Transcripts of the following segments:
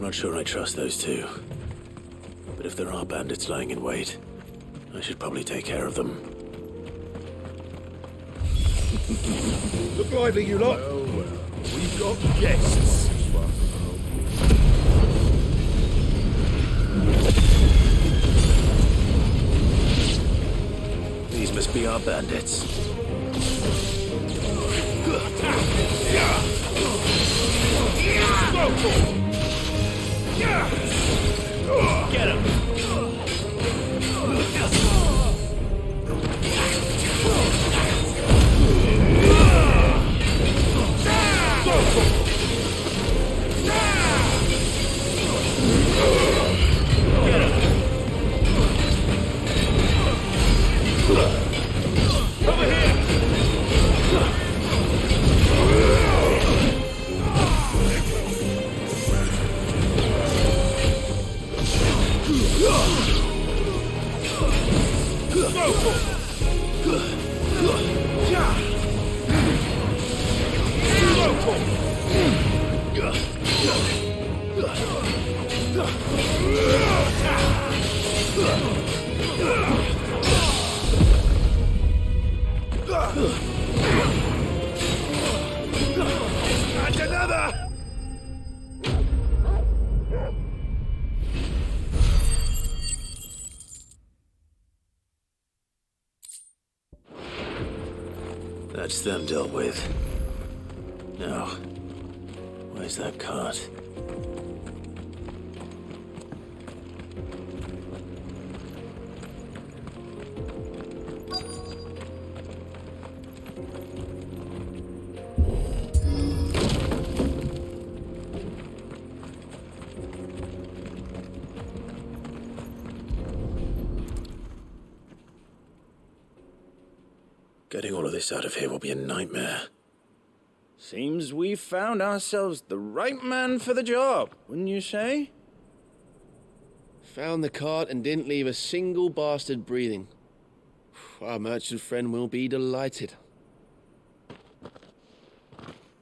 I'm not sure I trust those two. But if there are bandits lying in wait, I should probably take care of them. Look lively, you lot. Well, we've got guests. These must be our bandits. Get him! And another! That's them dealt with. Now, where's that cart? Getting all of this out of here will be a nightmare. Seems we've found ourselves the right man for the job, wouldn't you say? Found the cart and didn't leave a single bastard breathing. Our merchant friend will be delighted.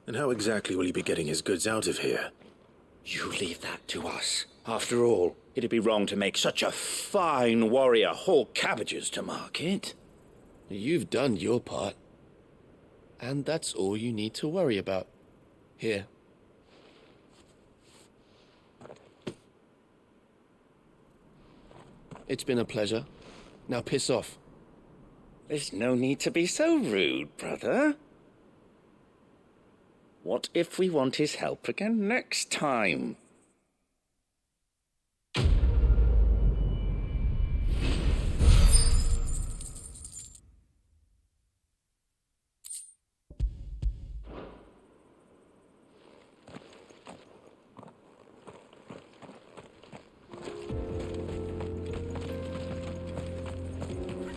And how exactly will he be getting his goods out of here? You leave that to us. After all, it'd be wrong to make such a fine warrior haul cabbages to market. You've done your part. And that's all you need to worry about. Here. It's been a pleasure. Now piss off. There's no need to be so rude, brother. What if we want his help again next time?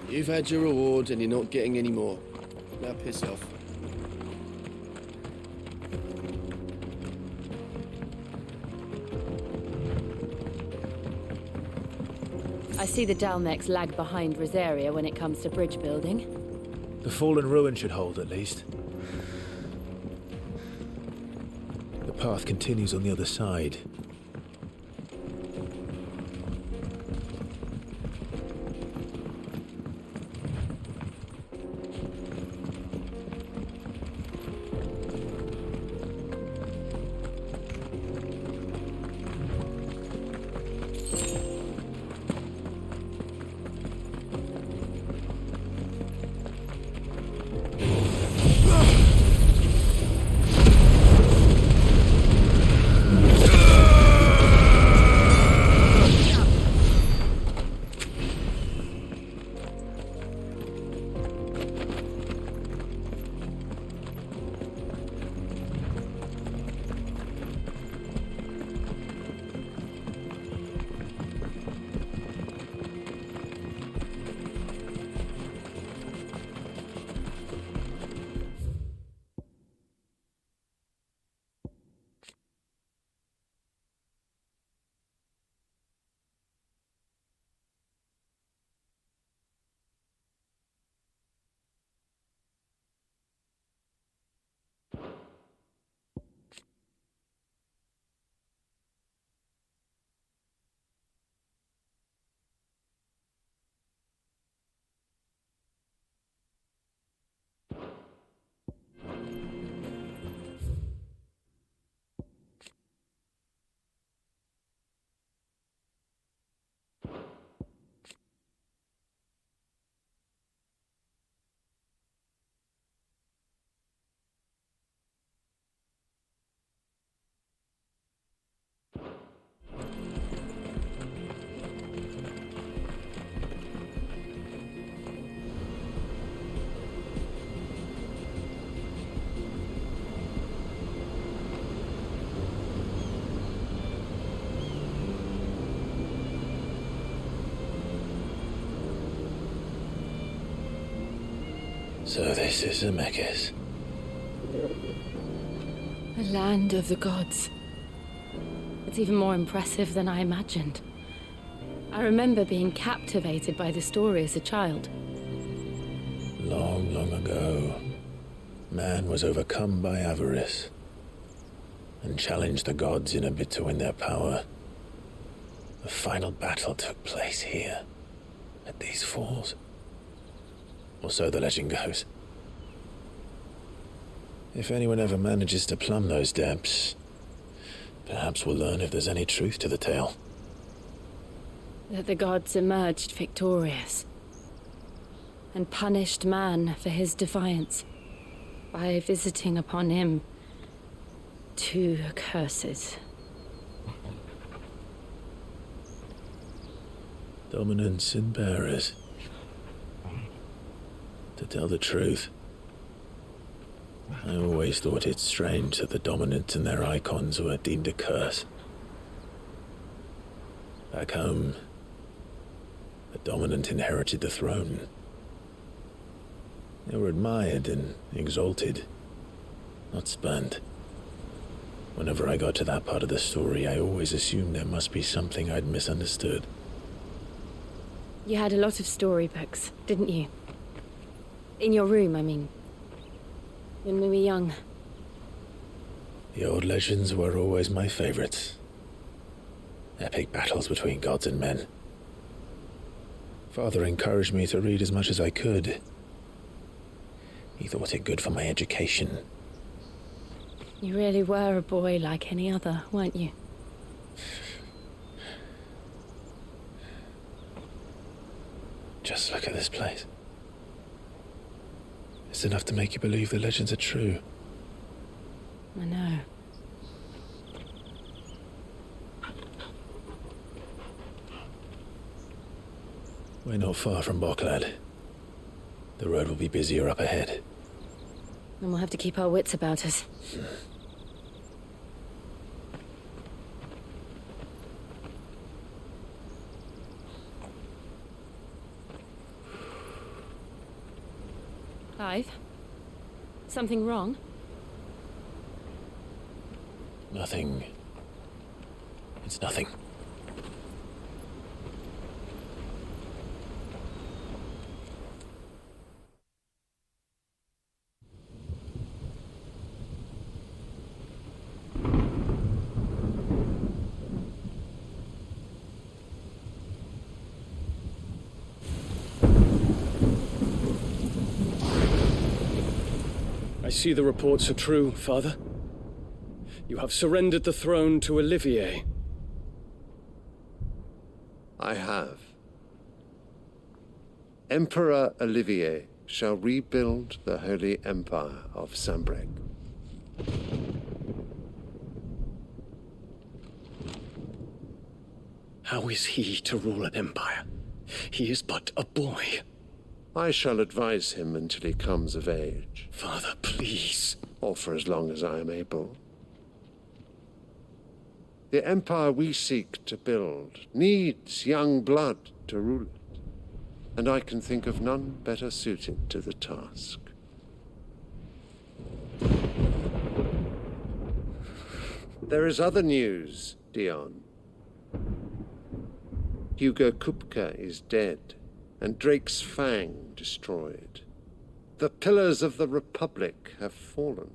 You've had your reward and you're not getting any more. Now piss off. I see the Dalmex lag behind Rosaria when it comes to bridge building. The fallen ruin should hold, at least. The path continues on the other side. So this is Zemeckis. A land of the gods. It's even more impressive than I imagined. I remember being captivated by the story as a child. Long, long ago, man was overcome by avarice and challenged the gods in a bid to win their power. The final battle took place here, at these falls. Or so the legend goes. If anyone ever manages to plumb those depths, perhaps we'll learn if there's any truth to the tale. That the gods emerged victorious and punished man for his defiance by visiting upon him 2 curses. Dominants and bearers. To tell the truth, I always thought it strange that the dominants and their icons were deemed a curse. Back home, the dominant inherited the throne. They were admired and exalted, not spurned. Whenever I got to that part of the story, I always assumed there must be something I'd misunderstood. You had a lot of storybooks, didn't you? In your room, I mean. When we were young. The old legends were always my favorites. Epic battles between gods and men. Father encouraged me to read as much as I could. He thought it good for my education. You really were a boy like any other, weren't you? Just look at this place. It's enough to make you believe the legends are true. I know. We're not far from Boklad. The road will be busier up ahead. And we'll have to keep our wits about us. Clive? Something wrong? Nothing. It's nothing. I see the reports are true, Father. You have surrendered the throne to Olivier. I have. Emperor Olivier shall rebuild the Holy Empire of Sambreg. How is he to rule an empire? He is but a boy. I shall advise him until he comes of age, Father, please. or for as long as I am able. The empire we seek to build needs young blood to rule it, and I can think of none better suited to the task. There is other news, Dion. Hugo Kupka is dead, and Drake's Fang destroyed. The pillars of the Republic have fallen.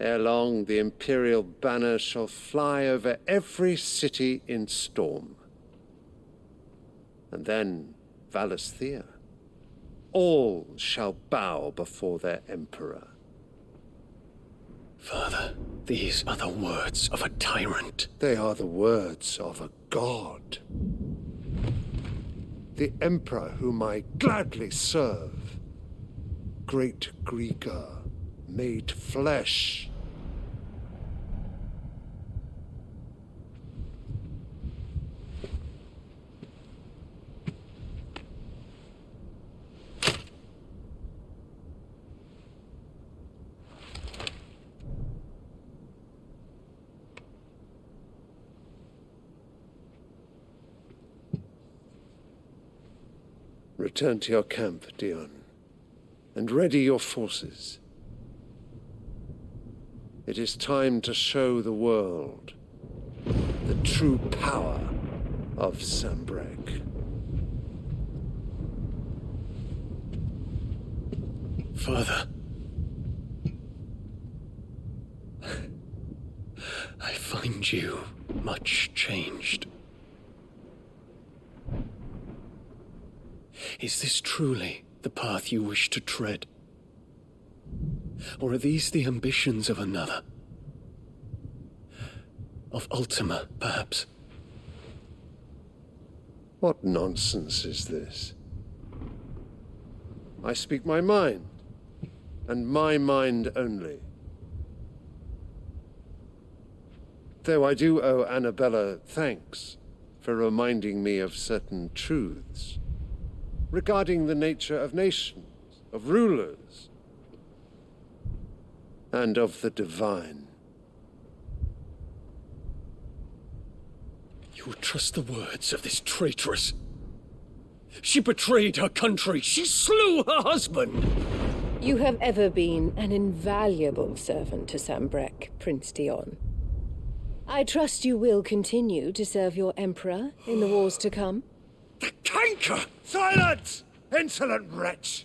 Ere long, the Imperial banner shall fly over every city in Storm. And then Valisthea. All shall bow before their Emperor. Father, these are the words of a tyrant. They are the words of a god. The Emperor whom I gladly serve. Great Grieger, made flesh. Return to your camp, Dion, and ready your forces. It is time to show the world the true power of Sanbreque. Father. I find you much changed. Is this truly the path you wish to tread? Or are these the ambitions of another? Of Ultima, perhaps? What nonsense is this? I speak my mind, and my mind only. Though I do owe Annabella thanks for reminding me of certain truths regarding the nature of nations, of rulers, and of the divine. You would trust the words of this traitress? She betrayed her country. She slew her husband. You have ever been an invaluable servant to Sanbreque, Prince Dion. I trust you will continue to serve your Emperor in the wars to come. The canker! Silence! Insolent wretch!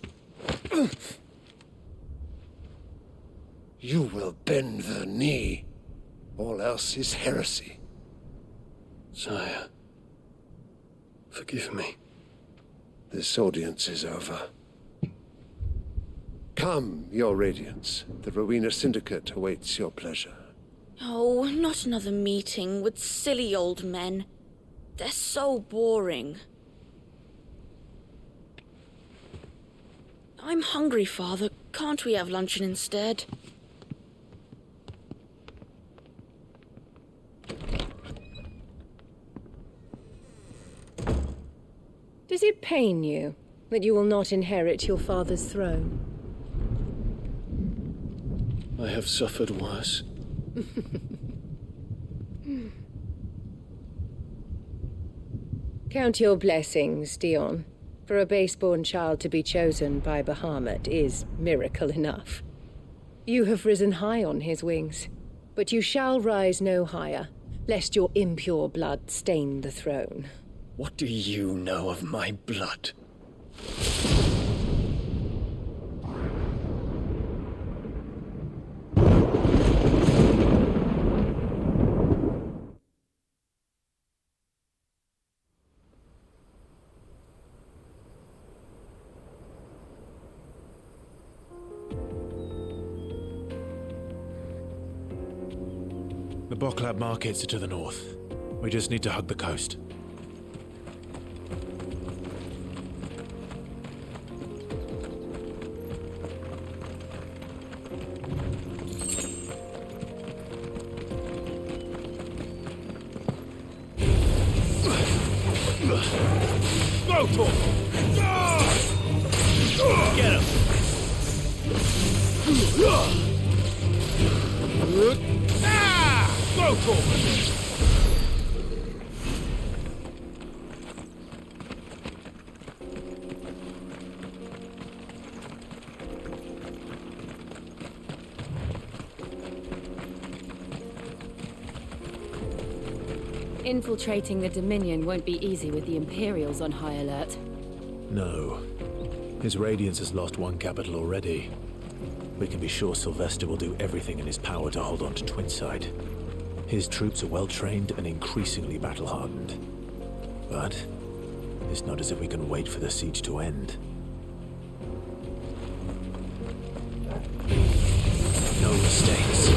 You will bend the knee. All else is heresy. Sire, forgive me. This audience is over. Come, your Radiance. The Rowena Syndicate awaits your pleasure. Oh, not another meeting with silly old men. They're so boring. I'm hungry, Father. Can't we have luncheon instead? Does it pain you that you will not inherit your father's throne? I have suffered worse. Count your blessings, Dion. For a base-born child to be chosen by Bahamut is miracle enough. You have risen high on his wings, but you shall rise no higher, lest your impure blood stain the throne. What do you know of my blood? The Boklab markets are to the north. We just need to hug the coast. Go, Tor! Get him! Go, Tor! Infiltrating the Dominion won't be easy with the Imperials on high alert. No. His Radiance has lost one capital already. We can be sure Sylvester will do everything in his power to hold on to Twinside. His troops are well-trained and increasingly battle-hardened. But it's not as if we can wait for the siege to end. No mistakes.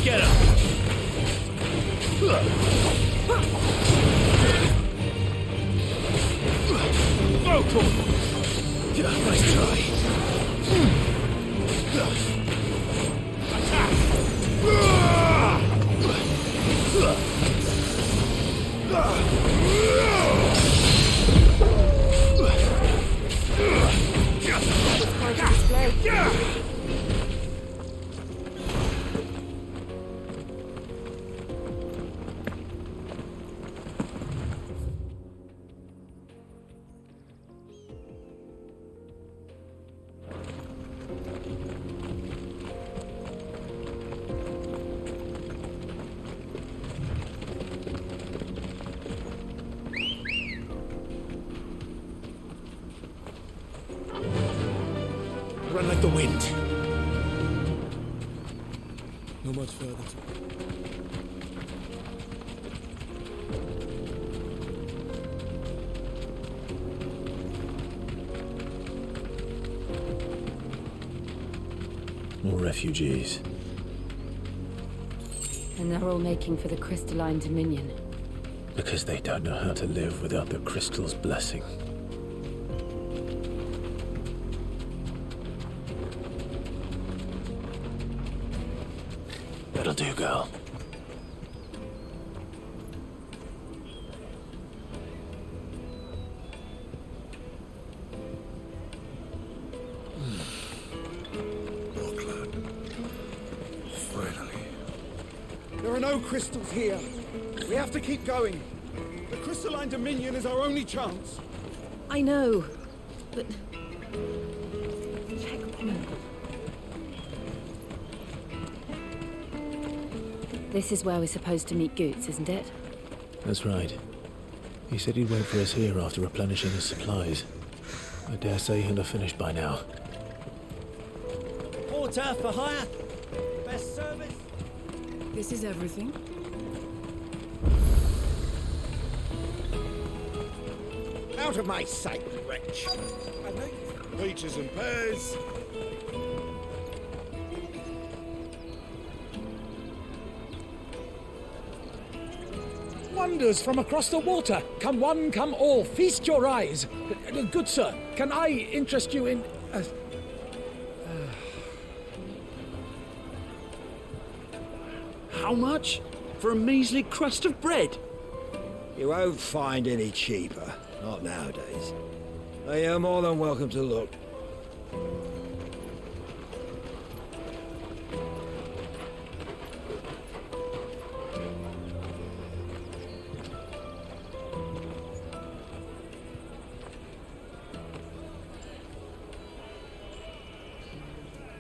Get him! Go, Thor! Nice try. Run like the wind. Not much further to... More refugees. And they're all making for the crystalline dominion. Because they don't know how to live without the crystal's blessing. That'll do, girl. Finally. There are no crystals here. We have to keep going. The crystalline dominion is our only chance. I know, but... This is where we're supposed to meet Goots, isn't it? That's right. He said he'd wait for us here after replenishing his supplies. I dare say he'll have finished by now. Porter for hire. Best service. This is everything? Out of my sight, wretch. Peaches and pears. Wonders from across the water. Come one, come all. Feast your eyes. Good sir, can I interest you in... How much? For a measly crust of bread? You won't find any cheaper. Not nowadays. You're more than welcome to look.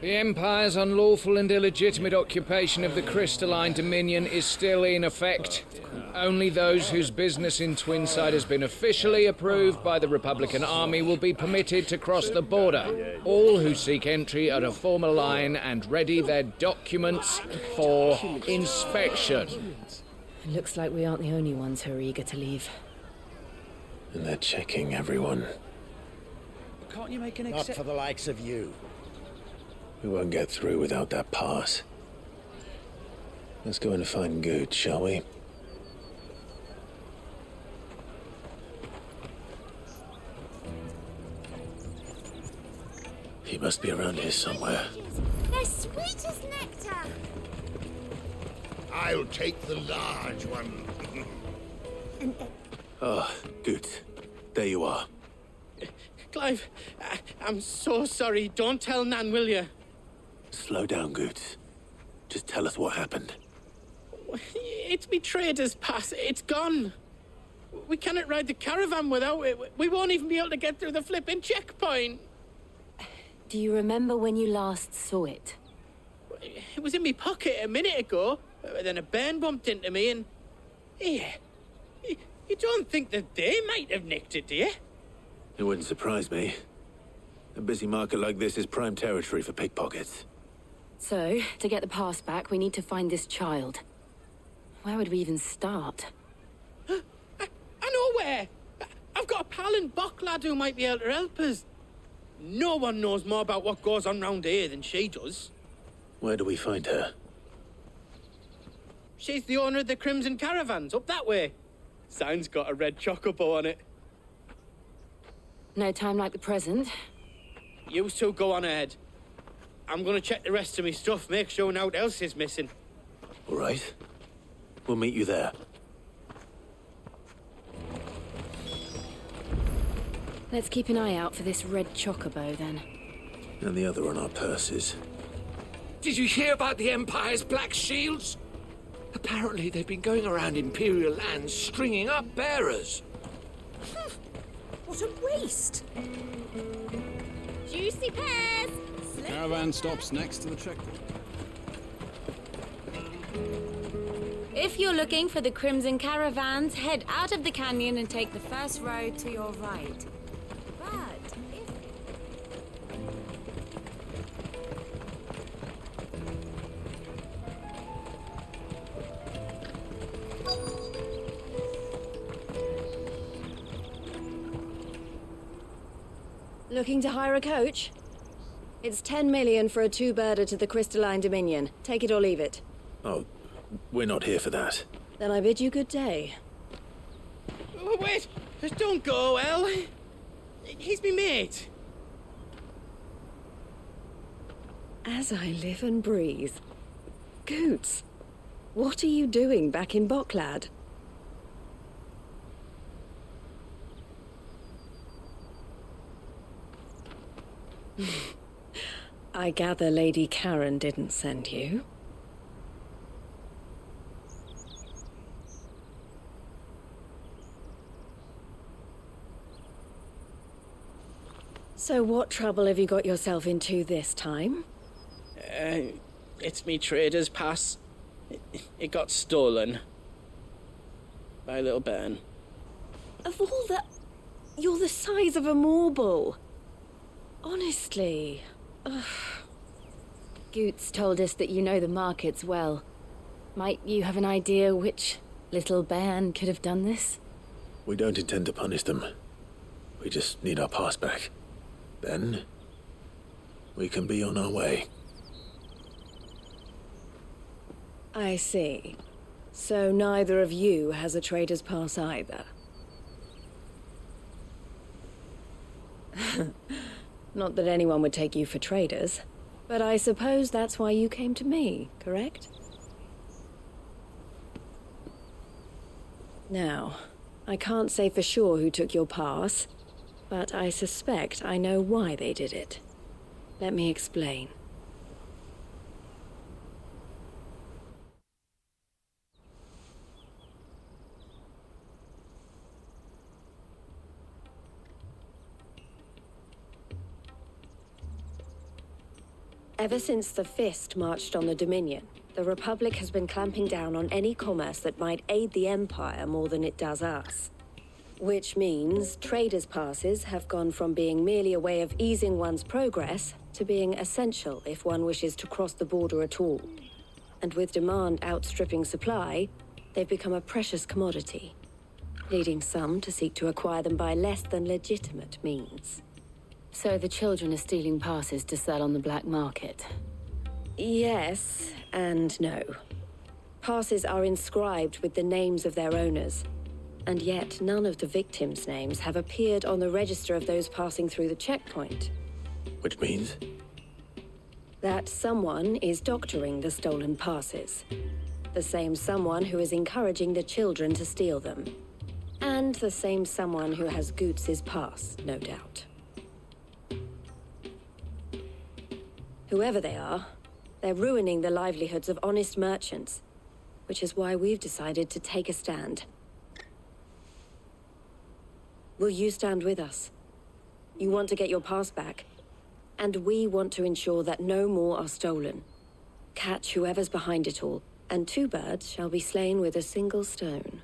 The Empire's unlawful and illegitimate occupation of the crystalline dominion is still in effect. Only those whose business in Twinside has been officially approved by the Republican Army will be permitted to cross the border. All who seek entry are to form a line and ready their documents for inspection. It looks like we aren't the only ones who are eager to leave. And they're checking everyone. Can't you make an exception? Not for the likes of you. We won't get through without that pass. Let's go and find Good, shall we? He must be around here somewhere. They're sweet as nectar. I'll take the large one. Ah, Good. There you are. Clive, I'm so sorry. Don't tell Nan, will you? Slow down, Good. Just tell us what happened. It's me trader's pass. It's gone. We cannot ride the caravan without it. We won't even be able to get through the flipping checkpoint. Do you remember when you last saw it? It was in my pocket a minute ago. Then a bairn bumped into me and... Yeah. You don't think that they might have nicked it, do you? It wouldn't surprise me. A busy market like this is prime territory for pickpockets. So, to get the pass back, we need to find this child. Where would we even start? I know where! I've got a pal in Bock lad who might be able to help us. No one knows more about what goes on round here than she does. Where do we find her? She's the owner of the Crimson Caravans, up that way. Sign's got a red chocobo on it. No time like the present. You two go on ahead. I'm gonna check the rest of me stuff, make sure naught else is missing. All right. We'll meet you there. Let's keep an eye out for this red chocobo, then. And the other on our purses. Did you hear about the Empire's black shields? Apparently they've been going around Imperial lands stringing up bearers. What a waste! Juicy pears! Caravan stops next to the checkpoint. If you're looking for the Crimson Caravans, head out of the canyon and take the first road to your right. But if... Looking to hire a coach? It's 10 million for a two-birder to the Crystalline Dominion. Take it or leave it. Oh, we're not here for that. Then I bid you good day. Oh, wait! Don't go, El. He's me mate. As I live and breathe. Goots, what are you doing back in Bocklad? I gather Lady Karen didn't send you. So what trouble have you got yourself into this time? It's me trader's pass. It got stolen. By a little bairn. Of all the... You're the size of a marble. Honestly. Ugh. Goots told us that you know the markets well. Might you have an idea which little bairn could have done this? We don't intend to punish them. We just need our pass back. Then, we can be on our way. I see. So neither of you has a trader's pass either. Not that anyone would take you for traders, but I suppose that's why you came to me, correct? Now, I can't say for sure who took your pass, but I suspect I know why they did it. Let me explain. Ever since the Fist marched on the Dominion, the Republic has been clamping down on any commerce that might aid the Empire more than it does us. Which means traders' passes have gone from being merely a way of easing one's progress to being essential if one wishes to cross the border at all. And with demand outstripping supply, they've become a precious commodity, leading some to seek to acquire them by less than legitimate means. So the children are stealing passes to sell on the black market? Yes and no. Passes are inscribed with the names of their owners, and yet none of the victims' names have appeared on the register of those passing through the checkpoint. Which means? That someone is doctoring the stolen passes. The same someone who is encouraging the children to steal them. And the same someone who has Goots' pass, no doubt. Whoever they are, they're ruining the livelihoods of honest merchants, which is why we've decided to take a stand. Will you stand with us? You want to get your pass back, and we want to ensure that no more are stolen. Catch whoever's behind it all, and two birds shall be slain with a single stone.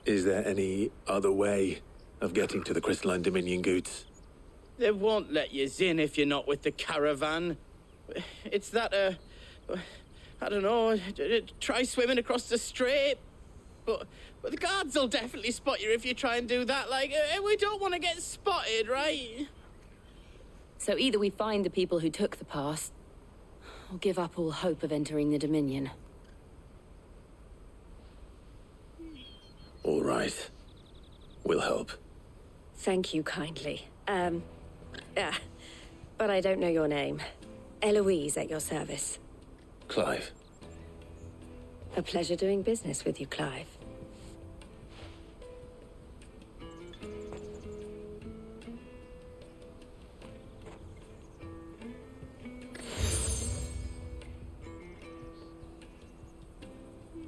Is there any other way of getting to the Crystalline Dominion, Goots? They won't let you in if you're not with the caravan. It's that, I don't know, try swimming across the strait. But the guards will definitely spot you if you try and do that. Like, we don't want to get spotted, right? So either we find the people who took the pass, or give up all hope of entering the Dominion. All right. We'll help. Thank you kindly. But I don't know your name. Eloise at your service. Clive. A pleasure doing business with you, Clive.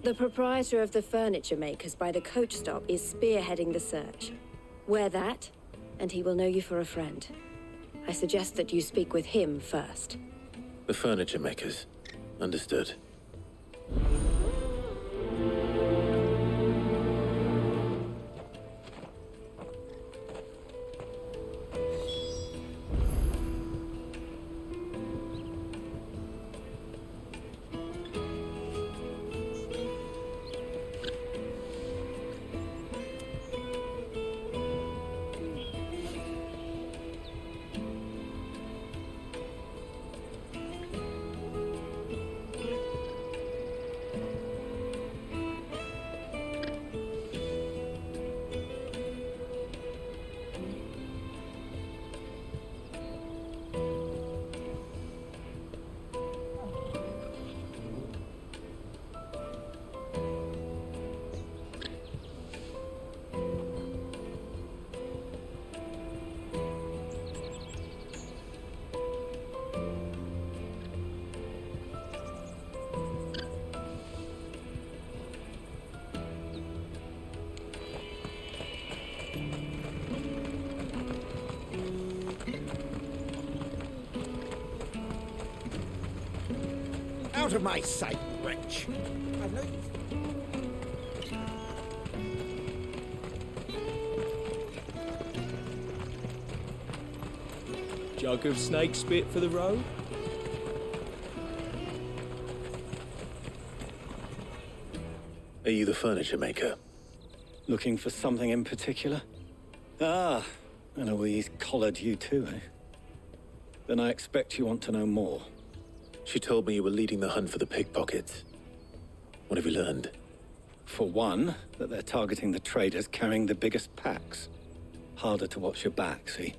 The proprietor of the furniture makers by the coach stop is spearheading the search. Wear that, and he will know you for a friend. I suggest that you speak with him first. The furniture makers. Understood. Out of my sight, wretch! I've no use. Jug of snake spit for the road? Are you the furniture maker? Looking for something in particular? Ah, Eloise collared you too, eh? Then I expect you want to know more. She told me you were leading the hunt for the pickpockets. What have you learned? For one, that they're targeting the traders carrying the biggest packs. Harder to watch your back, see?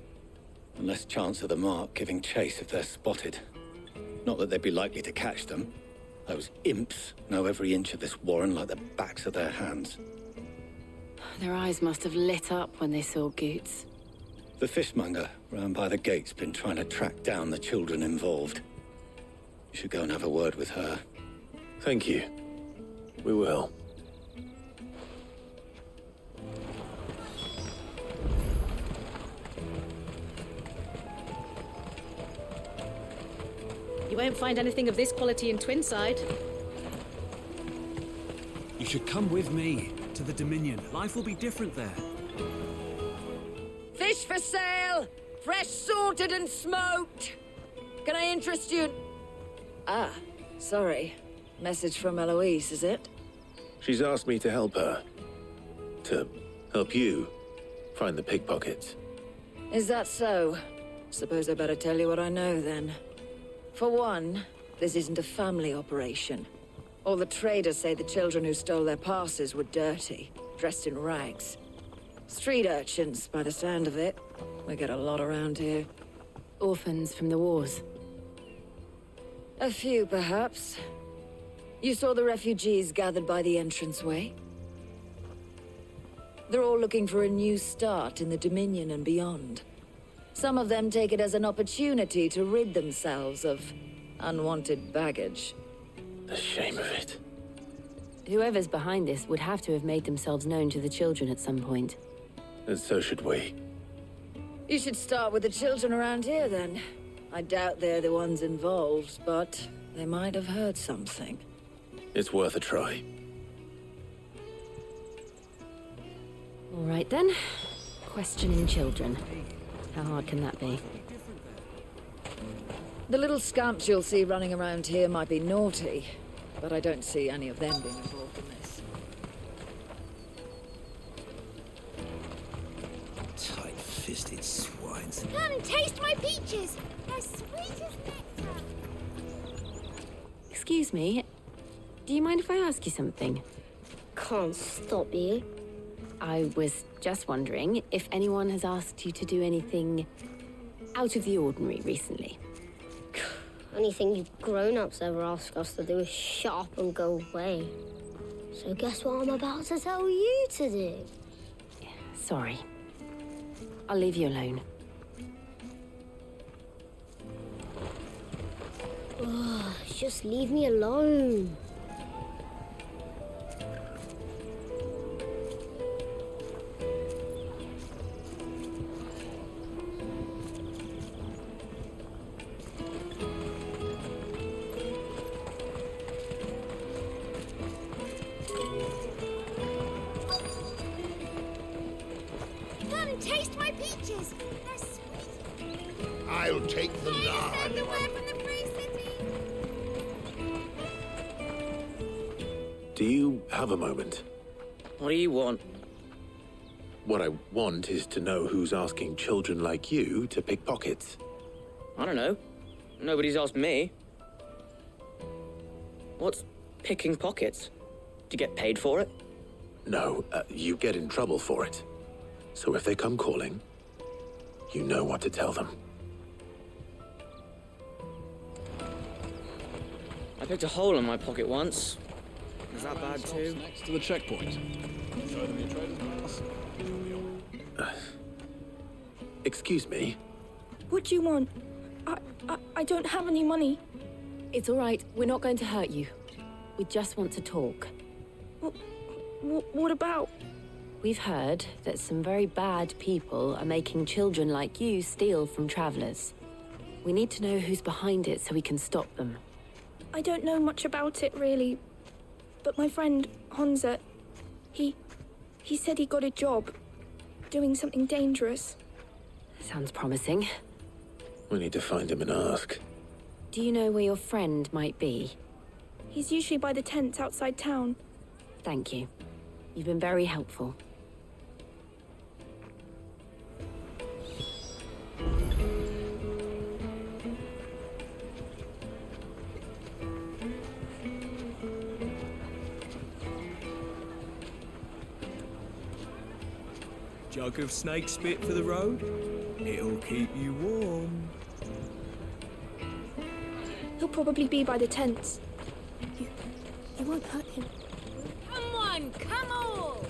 And less chance of the mark giving chase if they're spotted. Not that they'd be likely to catch them. Those imps know every inch of this warren like the backs of their hands. Their eyes must have lit up when they saw Goots. The fishmonger round by the gate's been trying to track down the children involved. You should go and have a word with her. Thank you. We will. You won't find anything of this quality in Twinside. You should come with me to the Dominion. Life will be different there. Fish for sale! Fresh salted and smoked! Can I interest you in... Ah, sorry. Message from Eloise, is it? She's asked me to help her. To help you find the pickpockets. Is that so? Suppose I better tell you what I know, then. For one, this isn't a family operation. All the traders say the children who stole their passes were dirty, dressed in rags. Street urchins, by the sound of it. We get a lot around here. Orphans from the wars. A few, perhaps. You saw the refugees gathered by the entranceway? They're all looking for a new start in the Dominion and beyond. Some of them take it as an opportunity to rid themselves of unwanted baggage. The shame of it. Whoever's behind this would have to have made themselves known to the children at some point. And so should we. You should start with the children around here, then. I doubt they're the ones involved, but they might have heard something. It's worth a try. All right, then. Questioning children. How hard can that be? The little scamps you'll see running around here might be naughty, but I don't see any of them being involved in this. Tight-fisted swines. Come, taste my peaches! They're sweet as nectar. Excuse me. Do you mind if I ask you something? Can't stop you. I was just wondering if anyone has asked you to do anything out of the ordinary recently. Anything you grown-ups ever ask us to do is shut up and go away. So guess what I'm about to tell you to do? Sorry. I'll leave you alone. Ugh, just leave me alone. Come and taste my peaches. They're sweet. I'll take the large Send away one. from the free city. Do you have a moment? What do you want? What I want is to know who's asking children like you to pick pockets. I don't know. Nobody's asked me. What's picking pockets? Do you get paid for it? No, you get in trouble for it. So if they come calling, you know what to tell them. I picked a hole in my pocket once. Was that bad too? Next to the checkpoint. Show them your trader's pass. Excuse me? What do you want? I don't have any money. It's all right. We're not going to hurt you. We just want to talk. What about? We've heard that some very bad people are making children like you steal from travelers. We need to know who's behind it so we can stop them. I don't know much about it, really. But my friend, Honza, he said he got a job doing something dangerous. Sounds promising. We need to find him and ask. Do you know where your friend might be? He's usually by the tents outside town. Thank you. You've been very helpful. Jug of snake spit for the road? It'll keep you warm. He'll probably be by the tents. You won't hurt him. Come on, come on!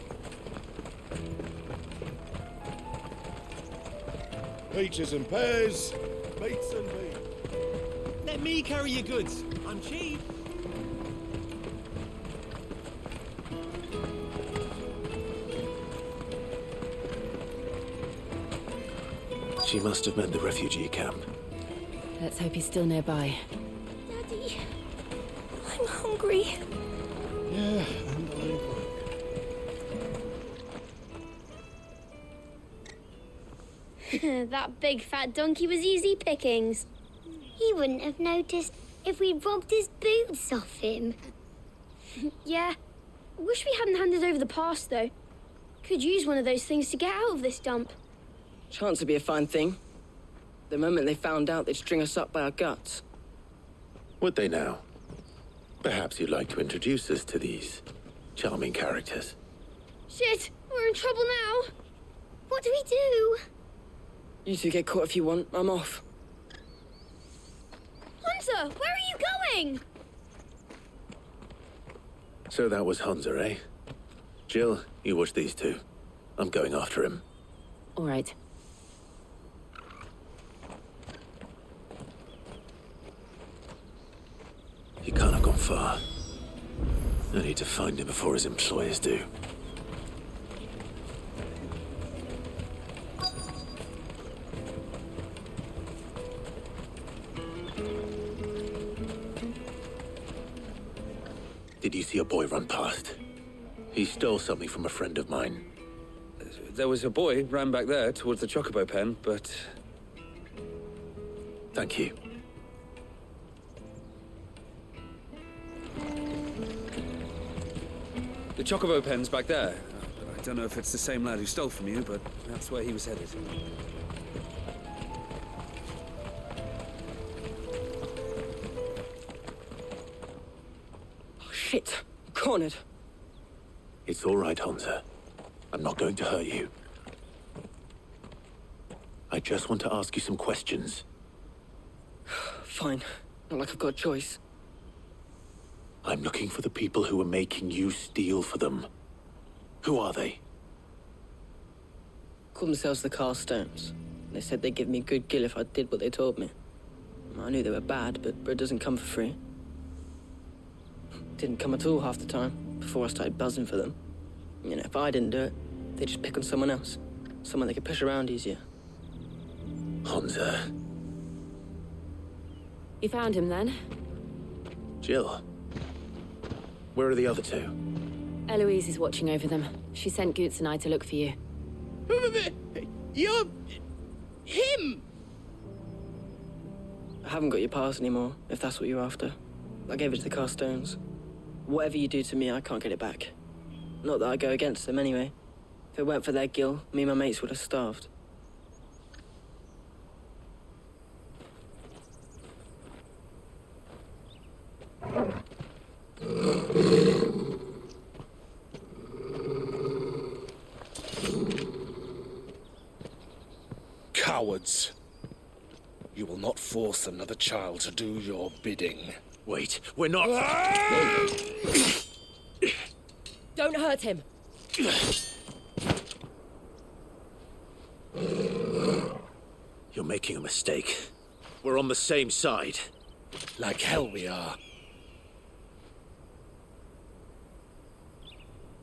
Peaches and pears, meats and meat. Let me carry your goods. I'm cheap. She must have meant the refugee camp. Let's hope he's still nearby. Daddy, I'm hungry. Yeah, and I That big fat donkey was easy pickings. He wouldn't have noticed if we robbed his boots off him. Yeah. Wish we hadn't handed over the pass, though. Could use one of those things to get out of this dump. Chance would be a fine thing. The moment they found out, they'd string us up by our guts. Would they now? Perhaps you'd like to introduce us to these charming characters. Shit, we're in trouble now. What do we do? You two get caught if you want. I'm off. Hunter, where are you going? So that was Hunter, eh? Jill, you watch these two. I'm going after him. All right. He can't have gone far. I need to find him before his employers do. Did you see a boy run past? He stole something from a friend of mine. There was a boy ran back there towards the chocobo pen, but... Thank you. The chocobo pen's back there. I don't know if it's the same lad who stole from you, but that's where he was headed. Shit. Cornered. It's all right, Hansa. I'm not going to hurt you. I just want to ask you some questions. Fine. Not like I've got a choice. I'm looking for the people who are making you steal for them. Who are they? Call themselves the Carstones. They said they'd give me good gill if I did what they told me. I knew they were bad, but bread doesn't come for free. Didn't come at all half the time, before I started buzzing for them. You know, if I didn't do it, they'd just pick on someone else. Someone they could push around easier. Hansa. You found him then? Jill. Where are the other two? Eloise is watching over them. She sent Goots and I to look for you. You're... him! I haven't got your pass anymore, if that's what you're after. I gave it to the Carstones. Whatever you do to me, I can't get it back. Not that I go against them anyway. If it weren't for their gill, me and my mates would have starved. Cowards. You will not force another child to do your bidding. Wait, we're not... Don't hurt him! You're making a mistake. We're on the same side. Like hell we are.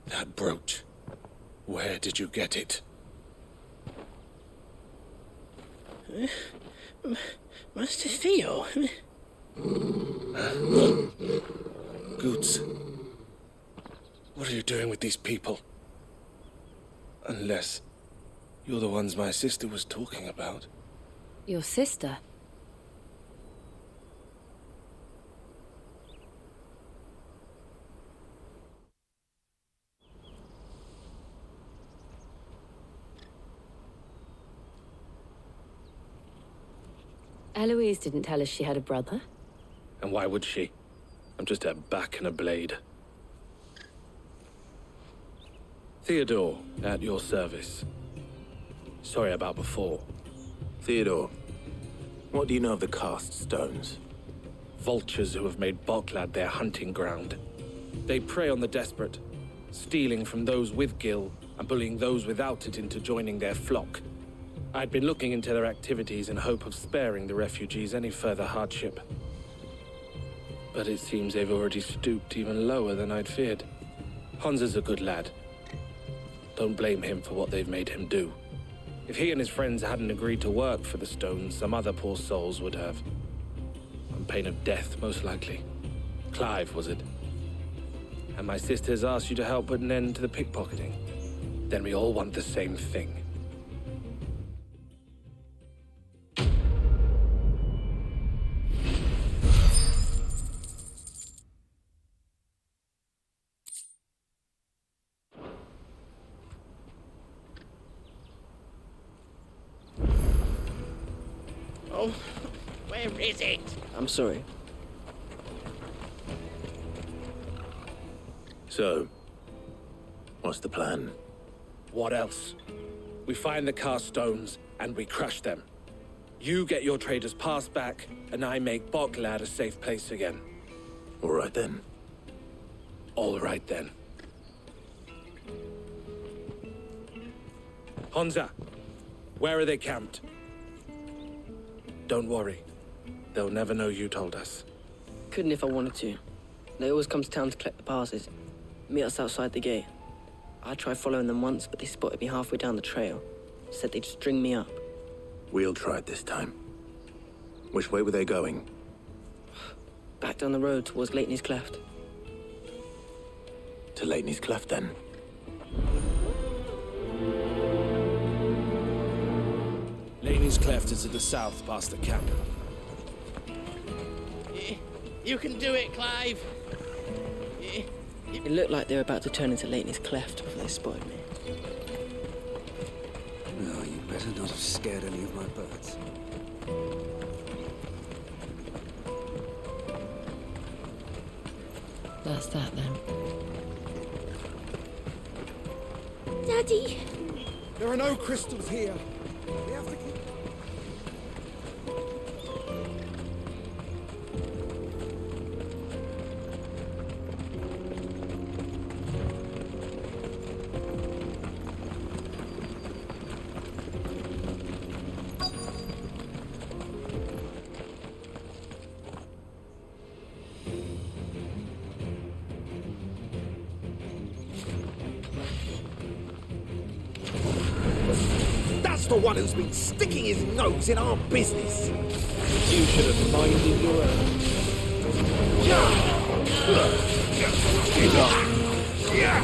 That brooch. Where did you get it? Master Theo. Goots. What are you doing with these people? Unless you're the ones my sister was talking about. Your sister? Eloise didn't tell us she had a brother. And why would she? I'm just her back and a blade. Theodore, at your service. Sorry about before. Theodore, what do you know of the cast stones? Vultures who have made Boklad their hunting ground. They prey on the desperate, stealing from those with gill and bullying those without it into joining their flock. I'd been looking into their activities in hope of sparing the refugees any further hardship. But it seems they've already stooped even lower than I'd feared. Hansa's a good lad. Don't blame him for what they've made him do. If he and his friends hadn't agreed to work for the stones, some other poor souls would have. On pain of death, most likely. Clive, was it? And my sisters asked you to help put an end to the pickpocketing. Then we all want the same thing. Oh, where is it? I'm sorry. So, what's the plan? What else? We find the Carstones and we crush them. You get your trader's pass back, and I make Boklad a safe place again. All right then. All right then. Hansa, where are they camped? Don't worry. They'll never know you told us. Couldn't if I wanted to. They always come to town to collect the passes. Meet us outside the gate. I tried following them once, but they spotted me halfway down the trail. Said they'd string me up. We'll try it this time. Which way were they going? Back down the road towards Leighton's Cleft. To Leighton's Cleft, then? Leighton's Cleft is to the south, past the camp. You can do it, Clive. It looked like they were about to turn into Leighton's Cleft before they spotted me. No, you better not have scared any of my birds. That's that then. Daddy! There are no crystals here. We have to keep... The one who's been sticking his nose in our business. You should have minded your own.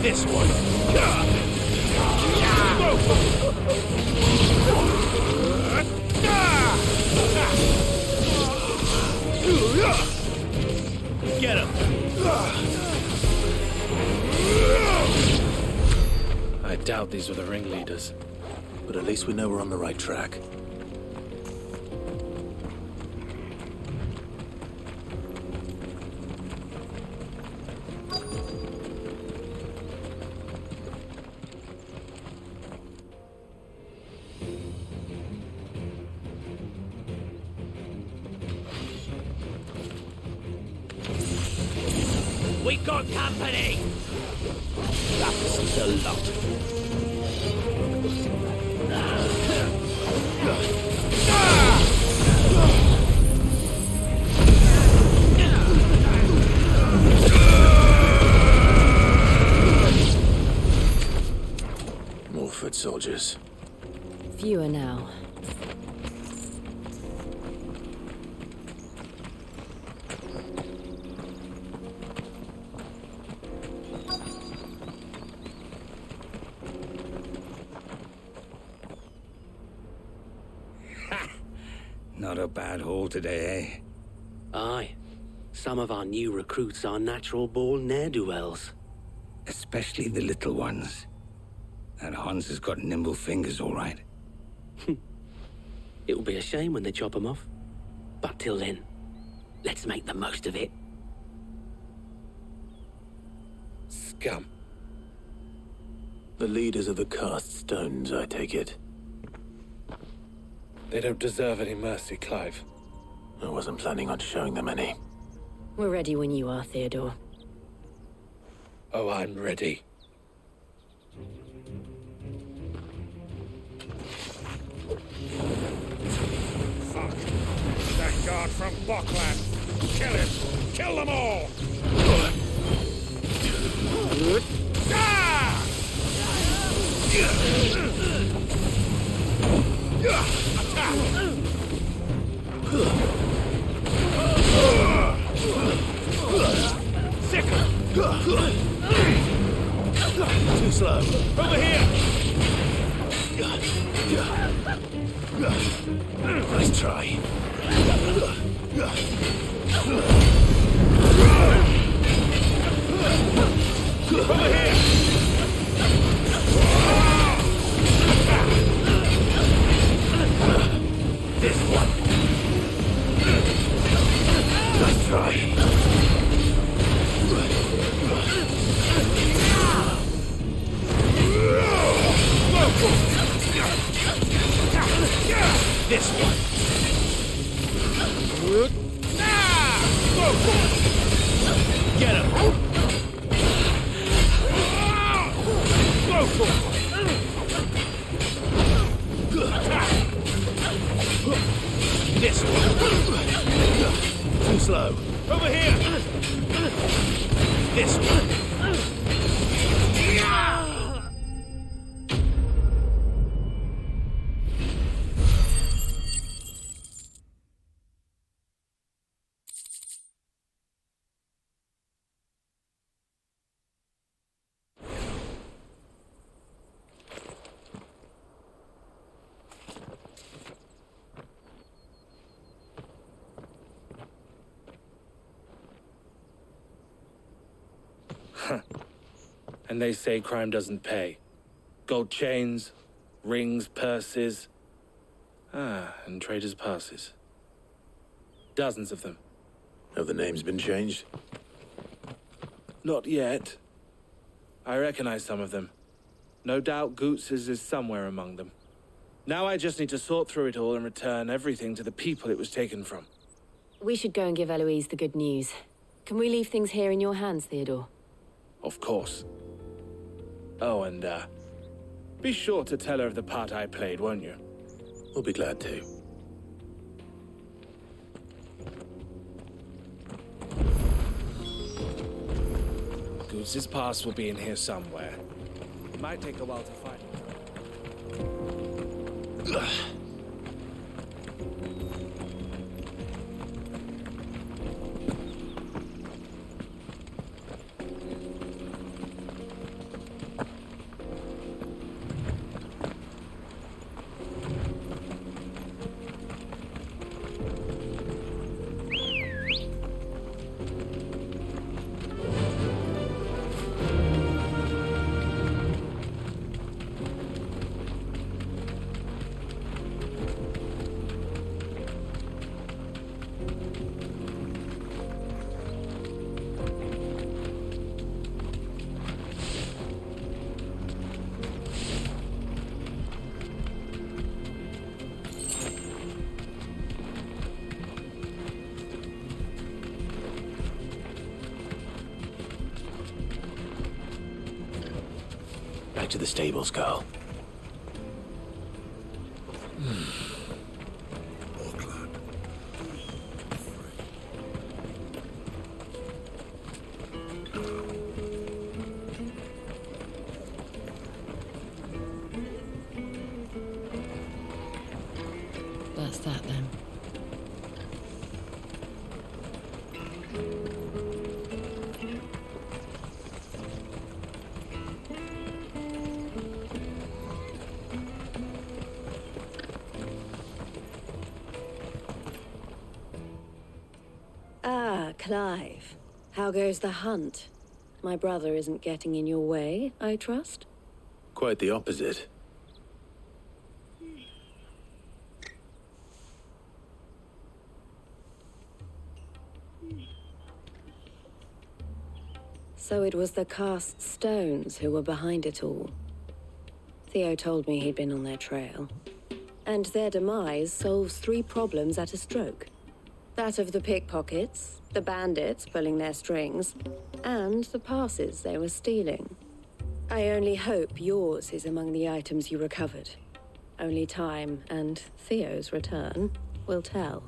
This one. Get him! I doubt these were the ringleaders. But at least we know we're on the right track. We got company! That's a lot. More foot soldiers. Fewer now. Not a bad haul today, eh? Aye. Some of our new recruits are natural-born ne'er-do-wells. Especially the little ones. That Hans has got nimble fingers, all right. It will be a shame when they chop them off. But till then, let's make the most of it. Scum. The leaders of the cast stones, I take it. They don't deserve any mercy, Clive. I wasn't planning on showing them any. We're ready when you are, Theodore. Oh, I'm ready. Fuck. That guard from Bokland. Kill him. Kill them all. Too slow. Over here. Nice try. Over here. This one. Nice try. This one. Get him. This one. Too slow. Over here. This one. And they say crime doesn't pay. Gold chains, rings, purses. And traders' passes. Dozens of them. Have the names been changed? Not yet. I recognize some of them. No doubt Goots's is somewhere among them. Now I just need to sort through it all and return everything to the people it was taken from. We should go and give Eloise the good news. Can we leave things here in your hands, Theodore? Of course. Oh, and, be sure to tell her of the part I played, won't you? We'll be glad to. Goots's pass will be in here somewhere. It might take a while to find it. Back to the stables, Carl. That's that then. Clive, how goes the hunt? My brother isn't getting in your way, I trust? Quite the opposite. So it was the cast stones who were behind it all. Theo told me he'd been on their trail. And their demise solves 3 problems at a stroke. That of the pickpockets, the bandits pulling their strings, and the passes they were stealing. I only hope yours is among the items you recovered. Only time and Theo's return will tell.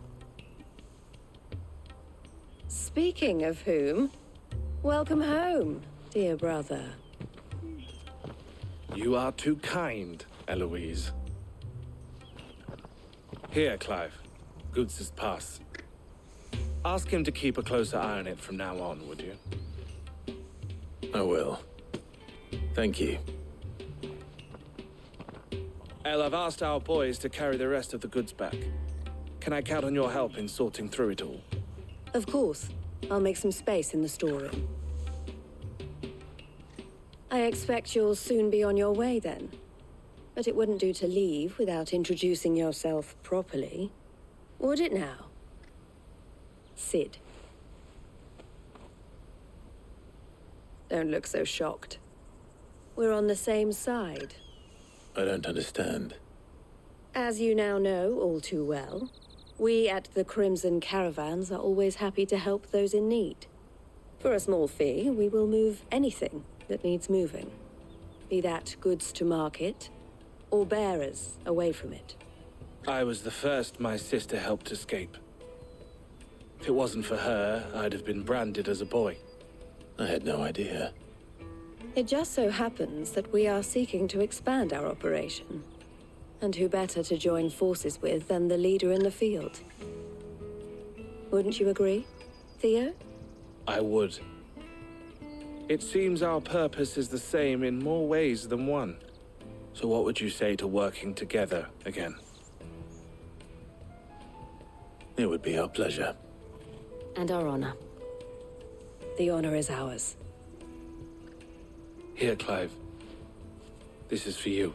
Speaking of whom, welcome home, dear brother. You are too kind, Eloise. Here, Clive. Goots's pass. Ask him to keep a closer eye on it from now on, would you? I will. Thank you. El, I've asked our boys to carry the rest of the goods back. Can I count on your help in sorting through it all? Of course. I'll make some space in the storeroom. I expect you'll soon be on your way then. But it wouldn't do to leave without introducing yourself properly. Would it now? Sid. Don't look so shocked. We're on the same side. I don't understand. As you now know all too well, we at the Crimson Caravans are always happy to help those in need. For a small fee, we will move anything that needs moving. Be that goods to market, or bearers away from it. I was the first my sister helped escape. If it wasn't for her, I'd have been branded as a boy. I had no idea. It just so happens that we are seeking to expand our operation. And who better to join forces with than the leader in the field? Wouldn't you agree, Theo? I would. It seems our purpose is the same in more ways than one. So what would you say to working together again? It would be our pleasure. And our honor. The honor is ours. Here, Clive. This is for you.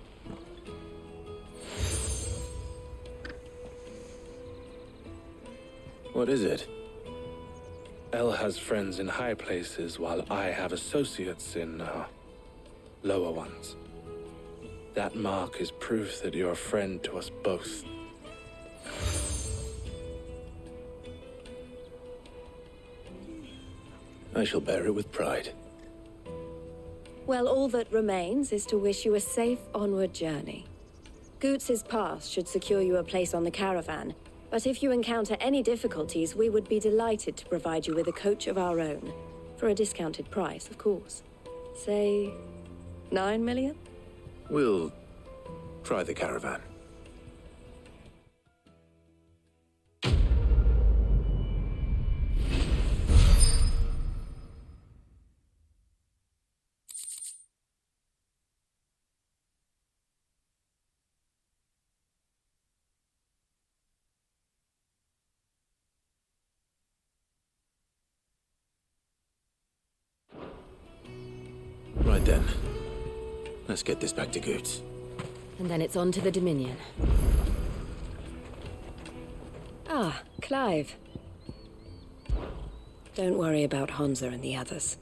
What is it? El has friends in high places, while I have associates in, lower ones. That mark is proof that you're a friend to us both. I shall bear it with pride. Well, all that remains is to wish you a safe onward journey. Goots's pass should secure you a place on the caravan, but if you encounter any difficulties, we would be delighted to provide you with a coach of our own. For a discounted price, of course. Say, 9 million? We'll try the caravan. Right then. Let's get this back to Goots. And then it's on to the Dominion. Ah, Clive. Don't worry about Hansa and the others.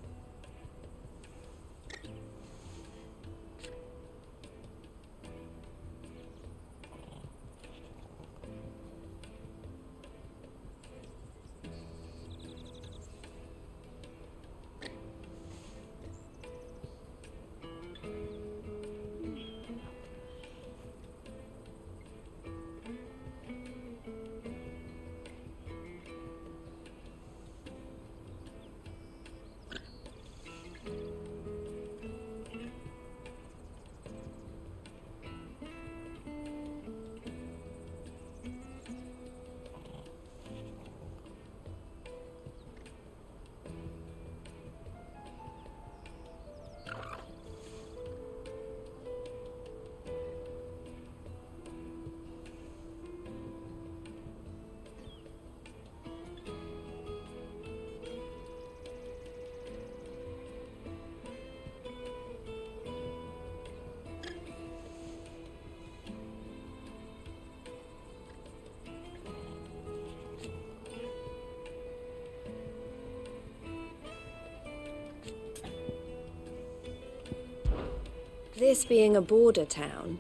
This being a border town,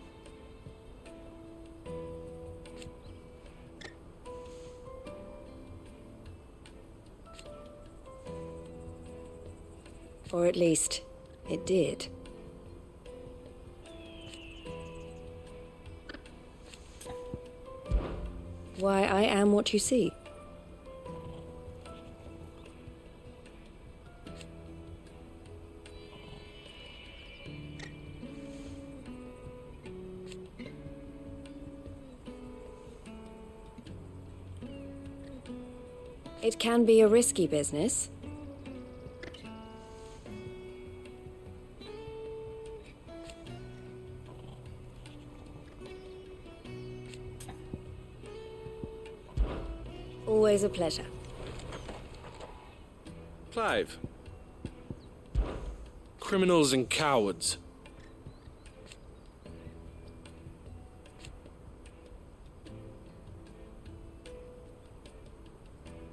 or at least it did. Why, I am what you see. It can be a risky business. Always a pleasure. Clive. Criminals and cowards.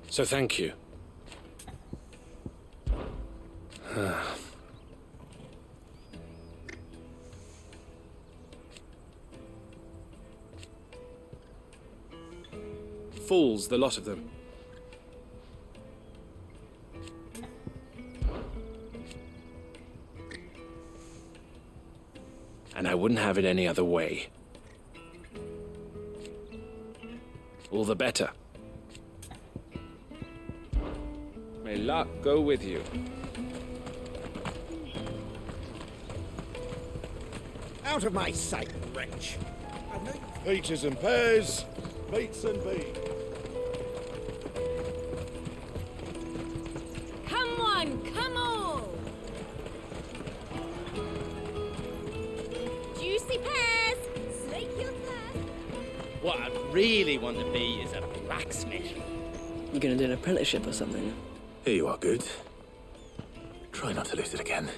So thank you. Fools, the lot of them. And I wouldn't have it any other way. All the better. May luck go with you. Out of my sight, wretch! Peaches and pears, meats and beans. Come on, come on! Juicy pears! Slake your thirst! What I really want to be is a blacksmith. You gonna do an apprenticeship or something? Here you are, Good. Try not to lose it again.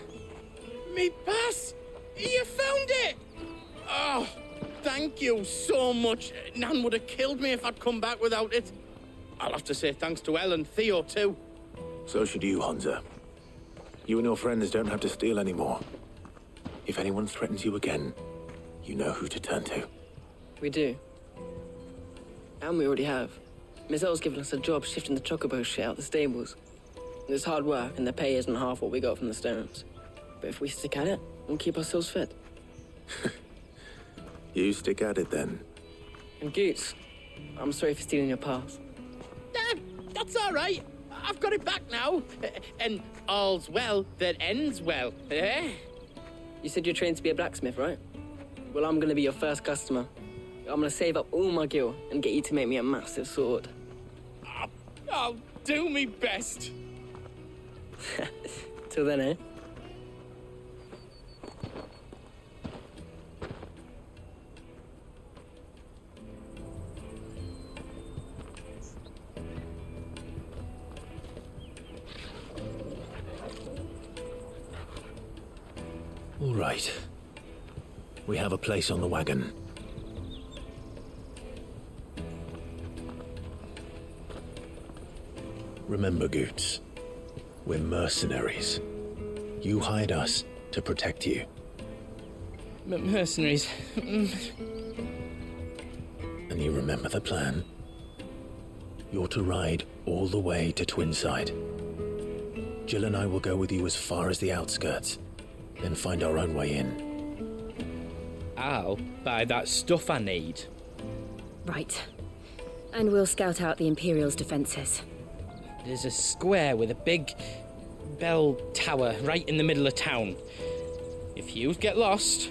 Me pass! You found it! Oh, thank you so much. Nan would have killed me if I'd come back without it. I'll have to say thanks to Elle and Theo, too. So should you, Hansa. You and your friends don't have to steal anymore. If anyone threatens you again, you know who to turn to. We do. And we already have. Mizelle's given us a job shifting the chocobo shit out the stables. It's hard work, and the pay isn't half what we got from the stones. But if we stick at it, we'll keep ourselves fit. You stick at it then. And Goots, I'm sorry for stealing your pass. That's all right. I've got it back now. And all's well that ends well, eh? You said you're trained to be a blacksmith, right? Well, I'm gonna be your first customer. I'm gonna save up all my gil and get you to make me a massive sword. I'll do me best. Till then, eh? All right. We have a place on the wagon. Remember, Goots, we're mercenaries. You hired us to protect you. Mercenaries. And you remember the plan? You're to ride all the way to Twinside. Jill and I will go with you as far as the outskirts, then find our own way in. I'll buy that stuff I need. Right. And we'll scout out the Imperial's defenses. There's a square with a big bell tower right in the middle of town. If you get lost,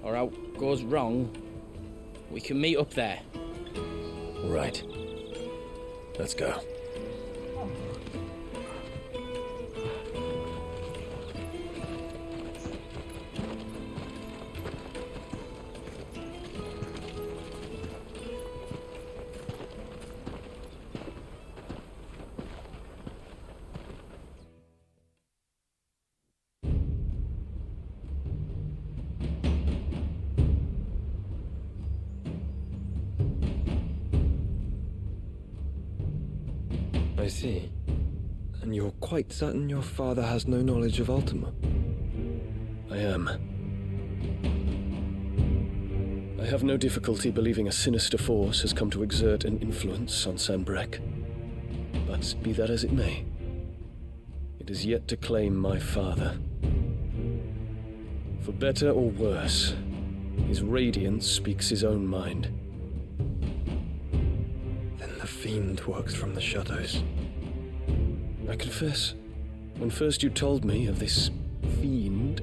or out goes wrong, we can meet up there. Right. Let's go. I see. And you're quite certain your father has no knowledge of Ultima? I am. I have no difficulty believing a sinister force has come to exert an influence on Sanbreque. But be that as it may, it is yet to claim my father. For better or worse, his radiance speaks his own mind. Then the fiend works from the shadows. I confess, when first you told me of this fiend,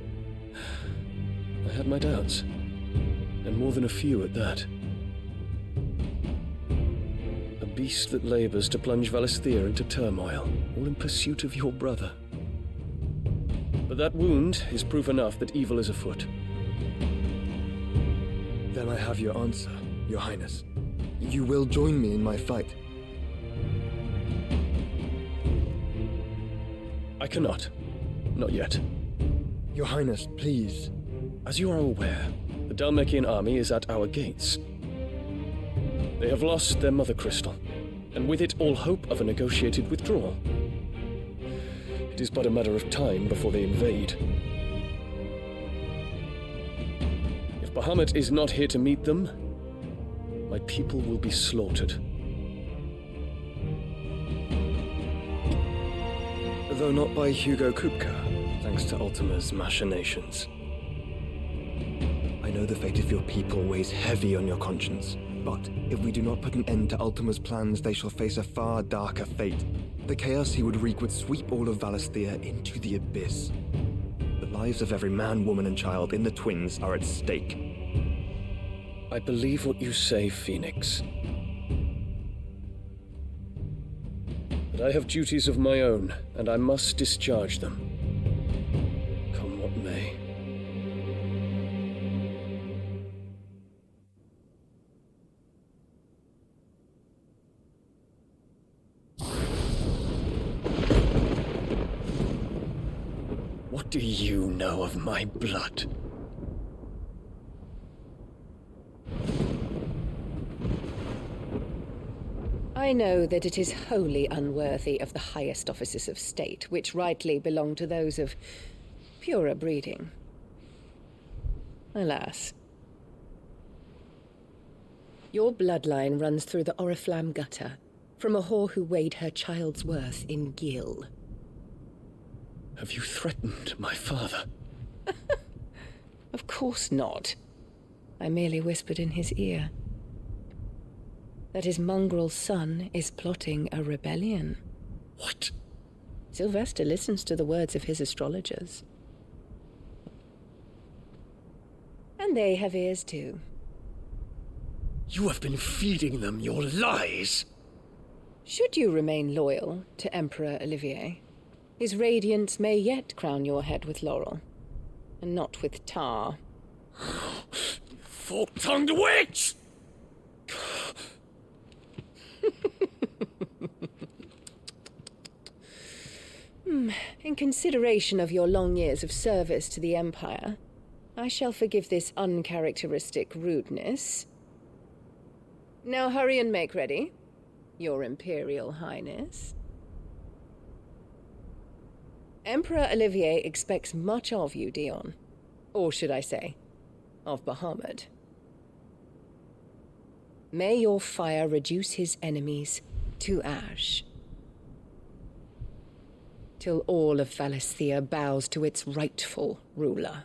I had my doubts, and more than a few at that. A beast that labors to plunge Valisthea into turmoil, all in pursuit of your brother. But that wound is proof enough that evil is afoot. Then I have your answer, Your Highness. You will join me in my fight. I cannot. Not yet. Your Highness, please. As you are aware, the Dhalmekian army is at our gates. They have lost their mother crystal, and with it all hope of a negotiated withdrawal. It is but a matter of time before they invade. If Bahamut is not here to meet them, my people will be slaughtered. Though not by Hugo Kupka, thanks to Ultima's machinations. I know the fate of your people weighs heavy on your conscience, but if we do not put an end to Ultima's plans, they shall face a far darker fate. The chaos he would wreak would sweep all of Valisthea into the abyss. The lives of every man, woman, and child in the Twins are at stake. I believe what you say, Phoenix. But I have duties of my own, and I must discharge them. Come what may. What do you know of my blood? I know that it is wholly unworthy of the highest offices of state, which rightly belong to those of purer breeding. Alas. Your bloodline runs through the Oriflamme gutter, from a whore who weighed her child's worth in gil. Have you threatened my father? Of course not. I merely whispered in his ear that his mongrel son is plotting a rebellion. What? Sylvester listens to the words of his astrologers. And they have ears too. You have been feeding them your lies! Should you remain loyal to Emperor Olivier, his radiance may yet crown your head with laurel, and not with tar. Fork-tongued witch! In consideration of your long years of service to the Empire, I shall forgive this uncharacteristic rudeness. Now hurry and make ready, Your Imperial Highness. Emperor Olivier expects much of you, Dion. Or should I say, of Bahamut. May your fire reduce his enemies to ash, till all of Valisthea bows to its rightful ruler.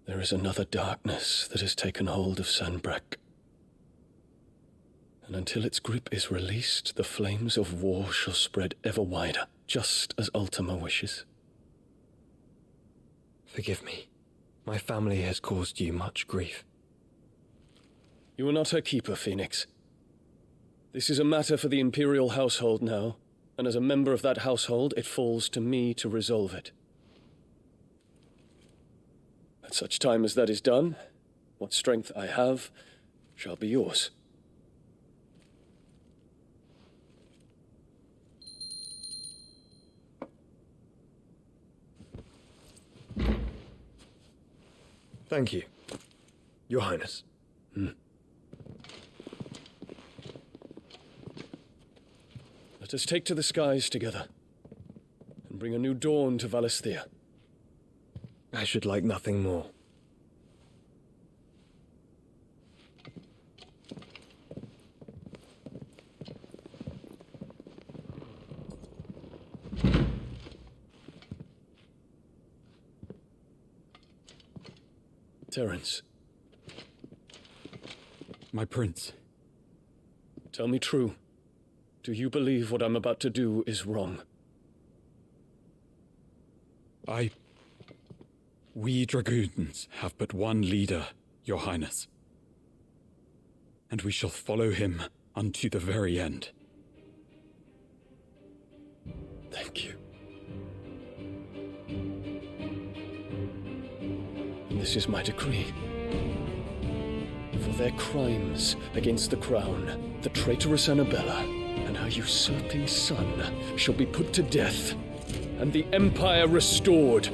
There is another darkness that has taken hold of Sanbreque. And until its grip is released, the flames of war shall spread ever wider, just as Ultima wishes. Forgive me. My family has caused you much grief. You are not her keeper, Phoenix. This is a matter for the Imperial household now, and as a member of that household, it falls to me to resolve it. At such time as that is done, what strength I have shall be yours. Thank you, Your Highness. Let us take to the skies together, and bring a new dawn to Valisthea. I should like nothing more. Terence. My prince. Tell me true. Do you believe what I'm about to do is wrong? We dragoons have but one leader, Your Highness. And we shall follow him unto the very end. Thank you. And this is my decree. For their crimes against the crown, the traitorous Annabella and her usurping son shall be put to death, and the Empire restored.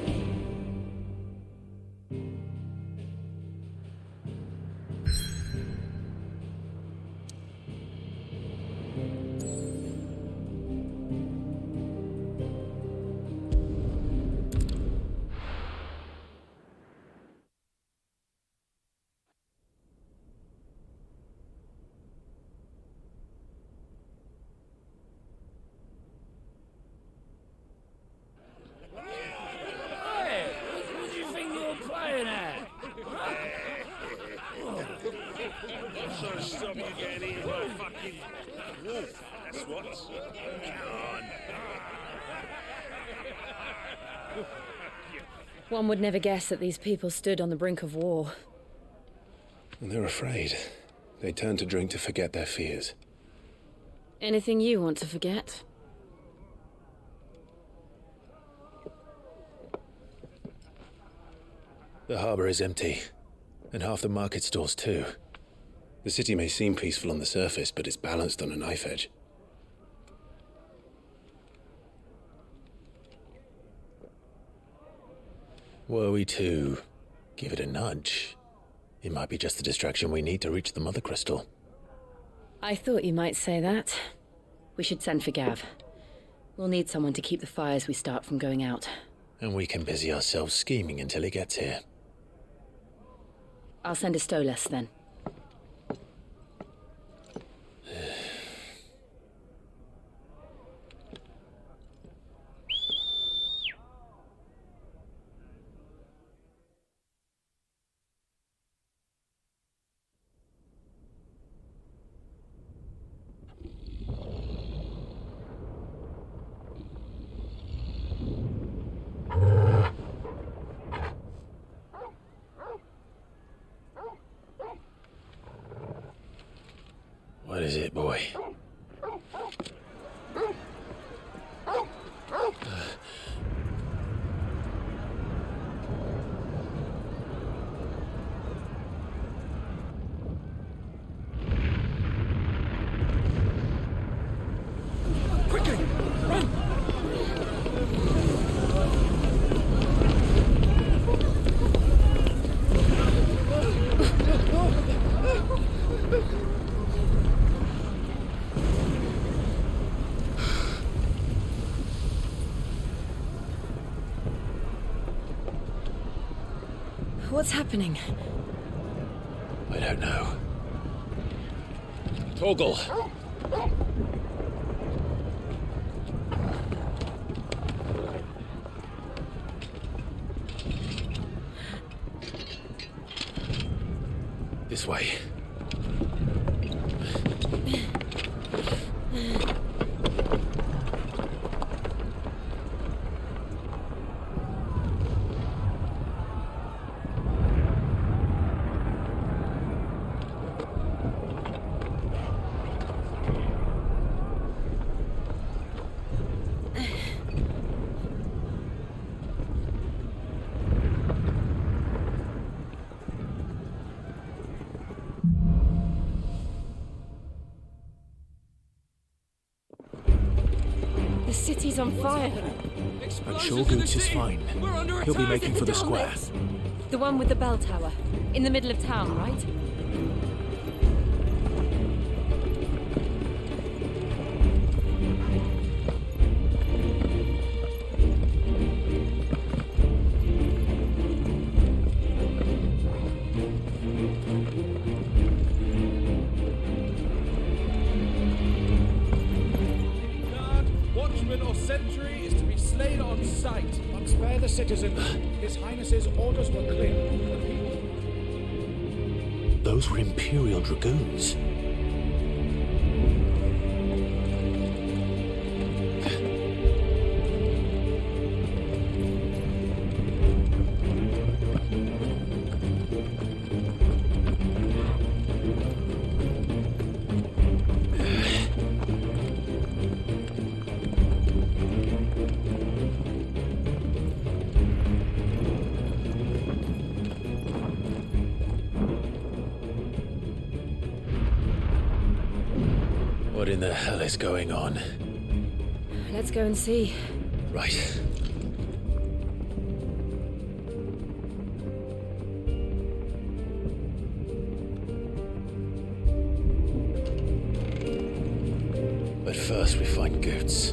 One would never guess that these people stood on the brink of war. And they're afraid. They turn to drink to forget their fears. Anything you want to forget? The harbor is empty, and half the market stalls too. The city may seem peaceful on the surface, but it's balanced on a knife edge. Were we to give it a nudge, it might be just the distraction we need to reach the Mother Crystal. I thought you might say that. We should send for Gav. We'll need someone to keep the fires we start from going out. And we can busy ourselves scheming until he gets here. I'll send a Stolas then. What is it, boy? Quickly! Run! What's happening? I don't know. Torgal! This way. The city's on fire. I'm sure Goots is fine. He'll be making for the square. The one with the bell tower. In the middle of town, right? Watchman or sentry is to be slain on sight. But spare the citizens. His Highness's orders were clear. Those were Imperial Dragoons. What in the hell is going on? Let's go and see. Right. But first we find Goots.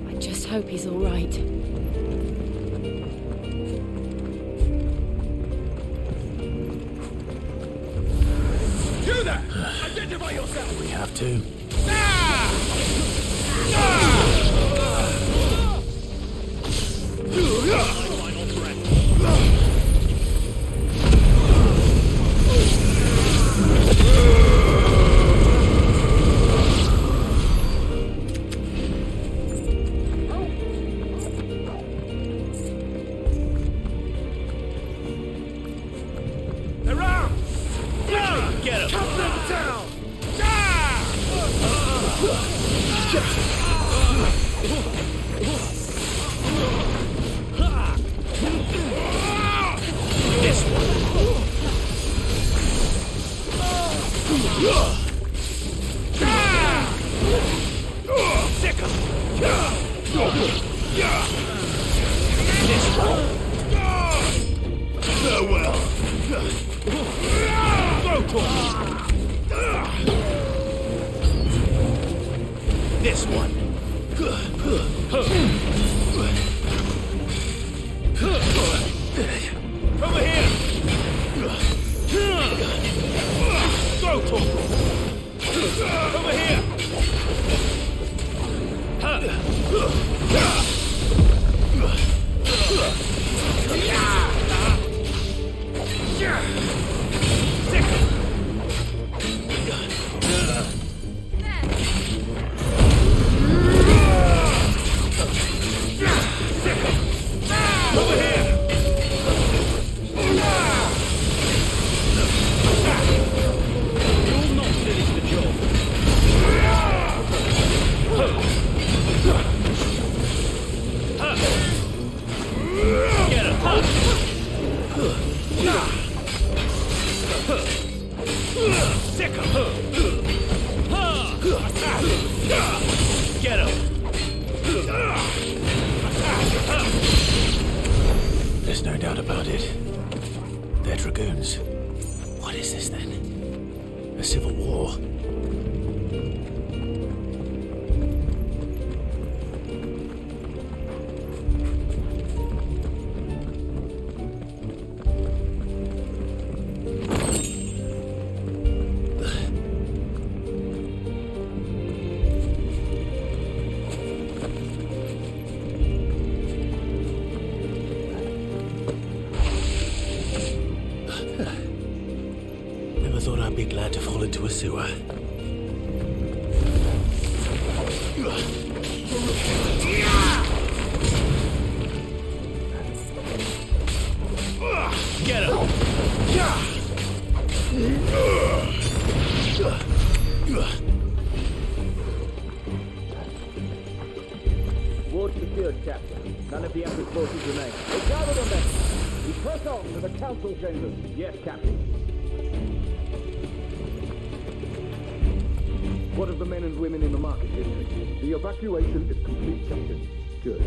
I just hope he's all right. You there! Identify yourself! We have to. Get him! Come to town! This one. Farewell. This one. Over here. Over here. Get him! There's no doubt about it. They're dragoons. What is this then? A civil war? Never thought I'd be glad to fall into a sewer. Get him! Ward secured, Captain. None of the Emperor's forces remain. We gather them then. We press on to the council chambers. Yes, Captain. What of the men and women in the market district? The evacuation is complete, Captain. Good.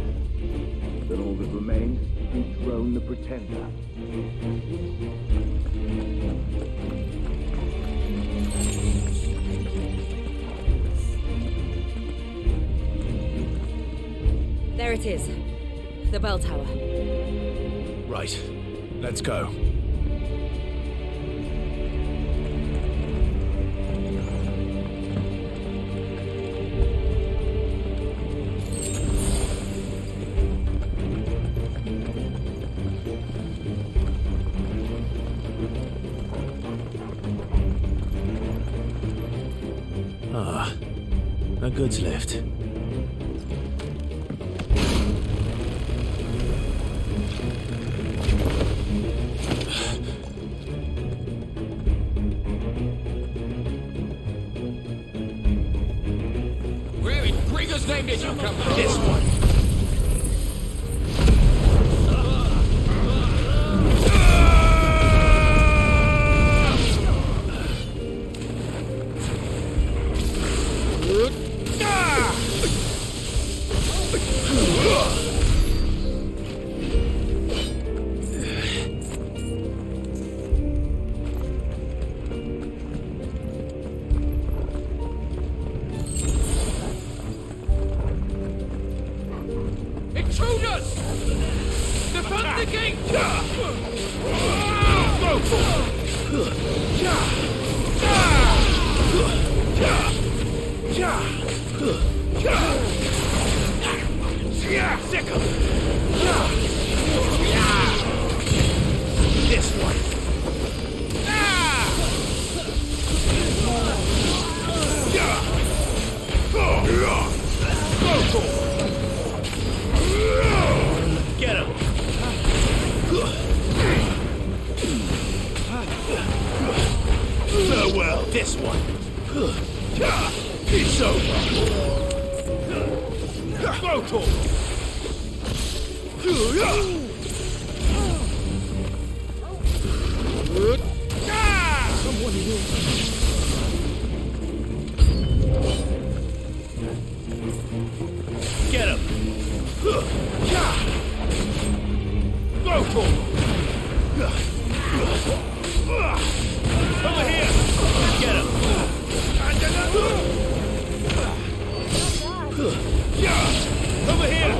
Then all that remains is to dethrone the Pretender. There it is. The bell tower. Right. Let's go. Ah, no goods left. Where in Gregor's name did you come from? This one. Intruders! Defend the gate! Sick of this one. Get him! Farewell, this one. It's over. Go to someone Get him! Over here! Get him! Over here!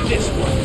This one.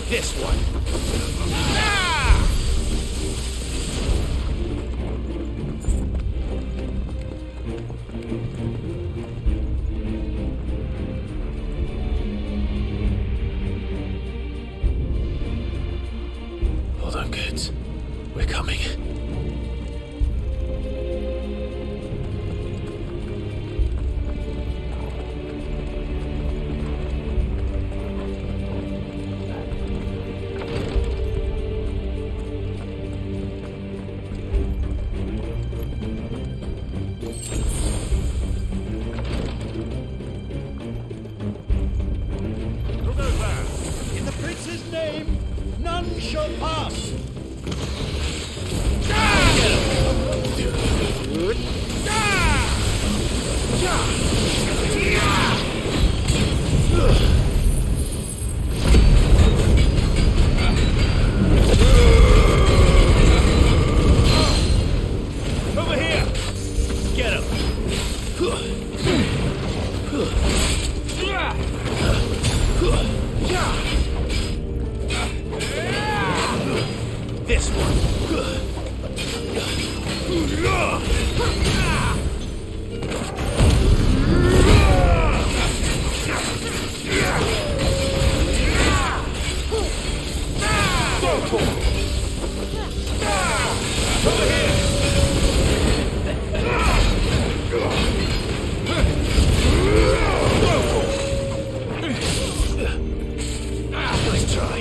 This one. Hold on, kids. We're coming. In the prince's name, none shall pass. Over here. Get him. This one. Nice try.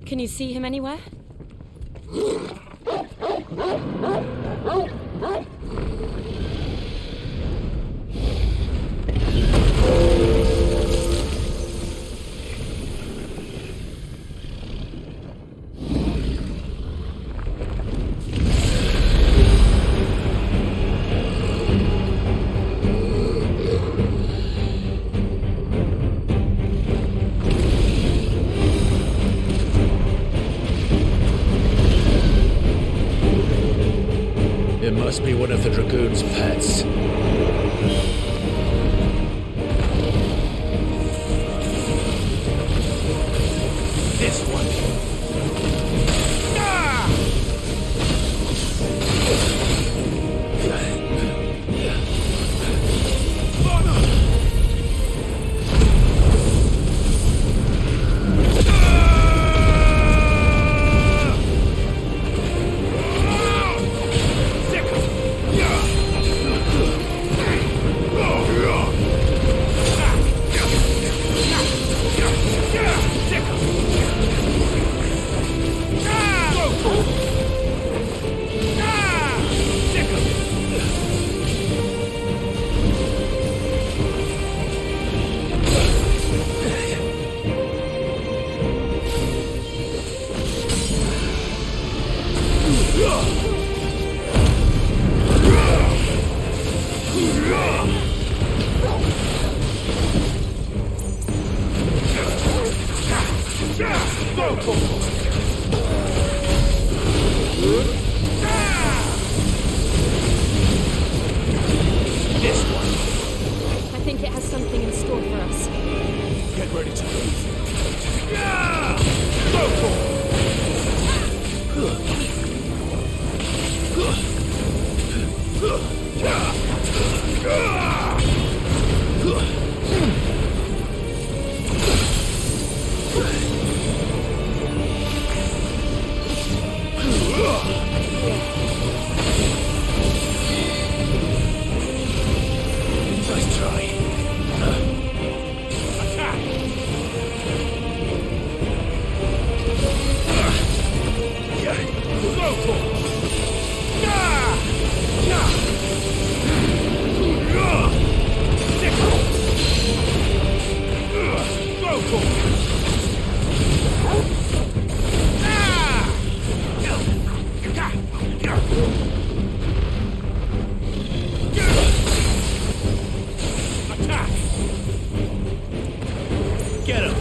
Can you see him anywhere? It must be one of the Dragoon's pets. This one. I think it has something in store for us. Get ready to move. Nice try. Attack! Get him!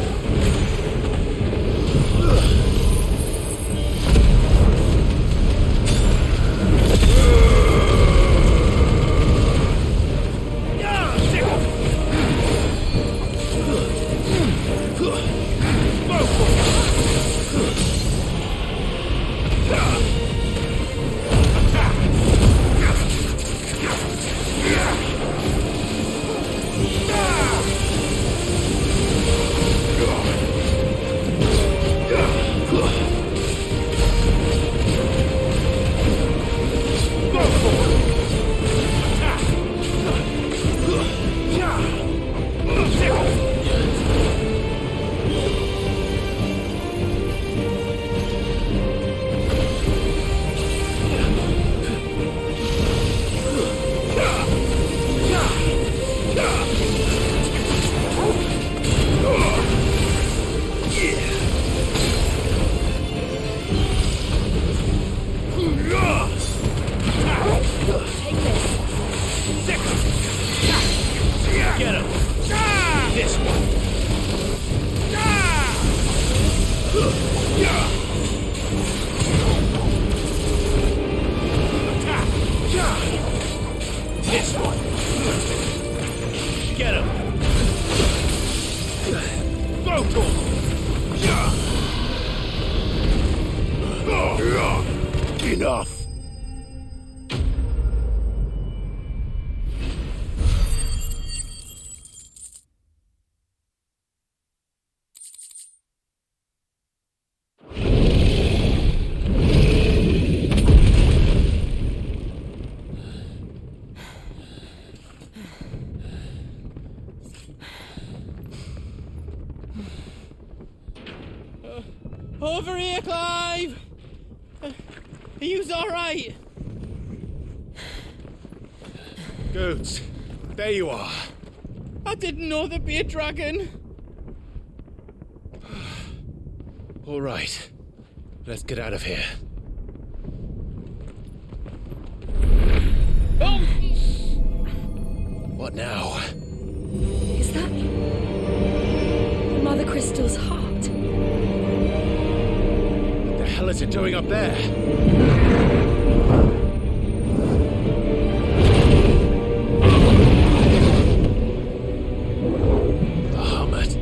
Get him! This one! Attack! This one! Get him! Go to him! Enough! Over here, Clive! Are you alright? Goods, there you are. I didn't know there'd be a dragon. All right, let's get out of here. Oh! What now? Is that Mother Crystal's heart? What the hell is it doing up there? Bahamut.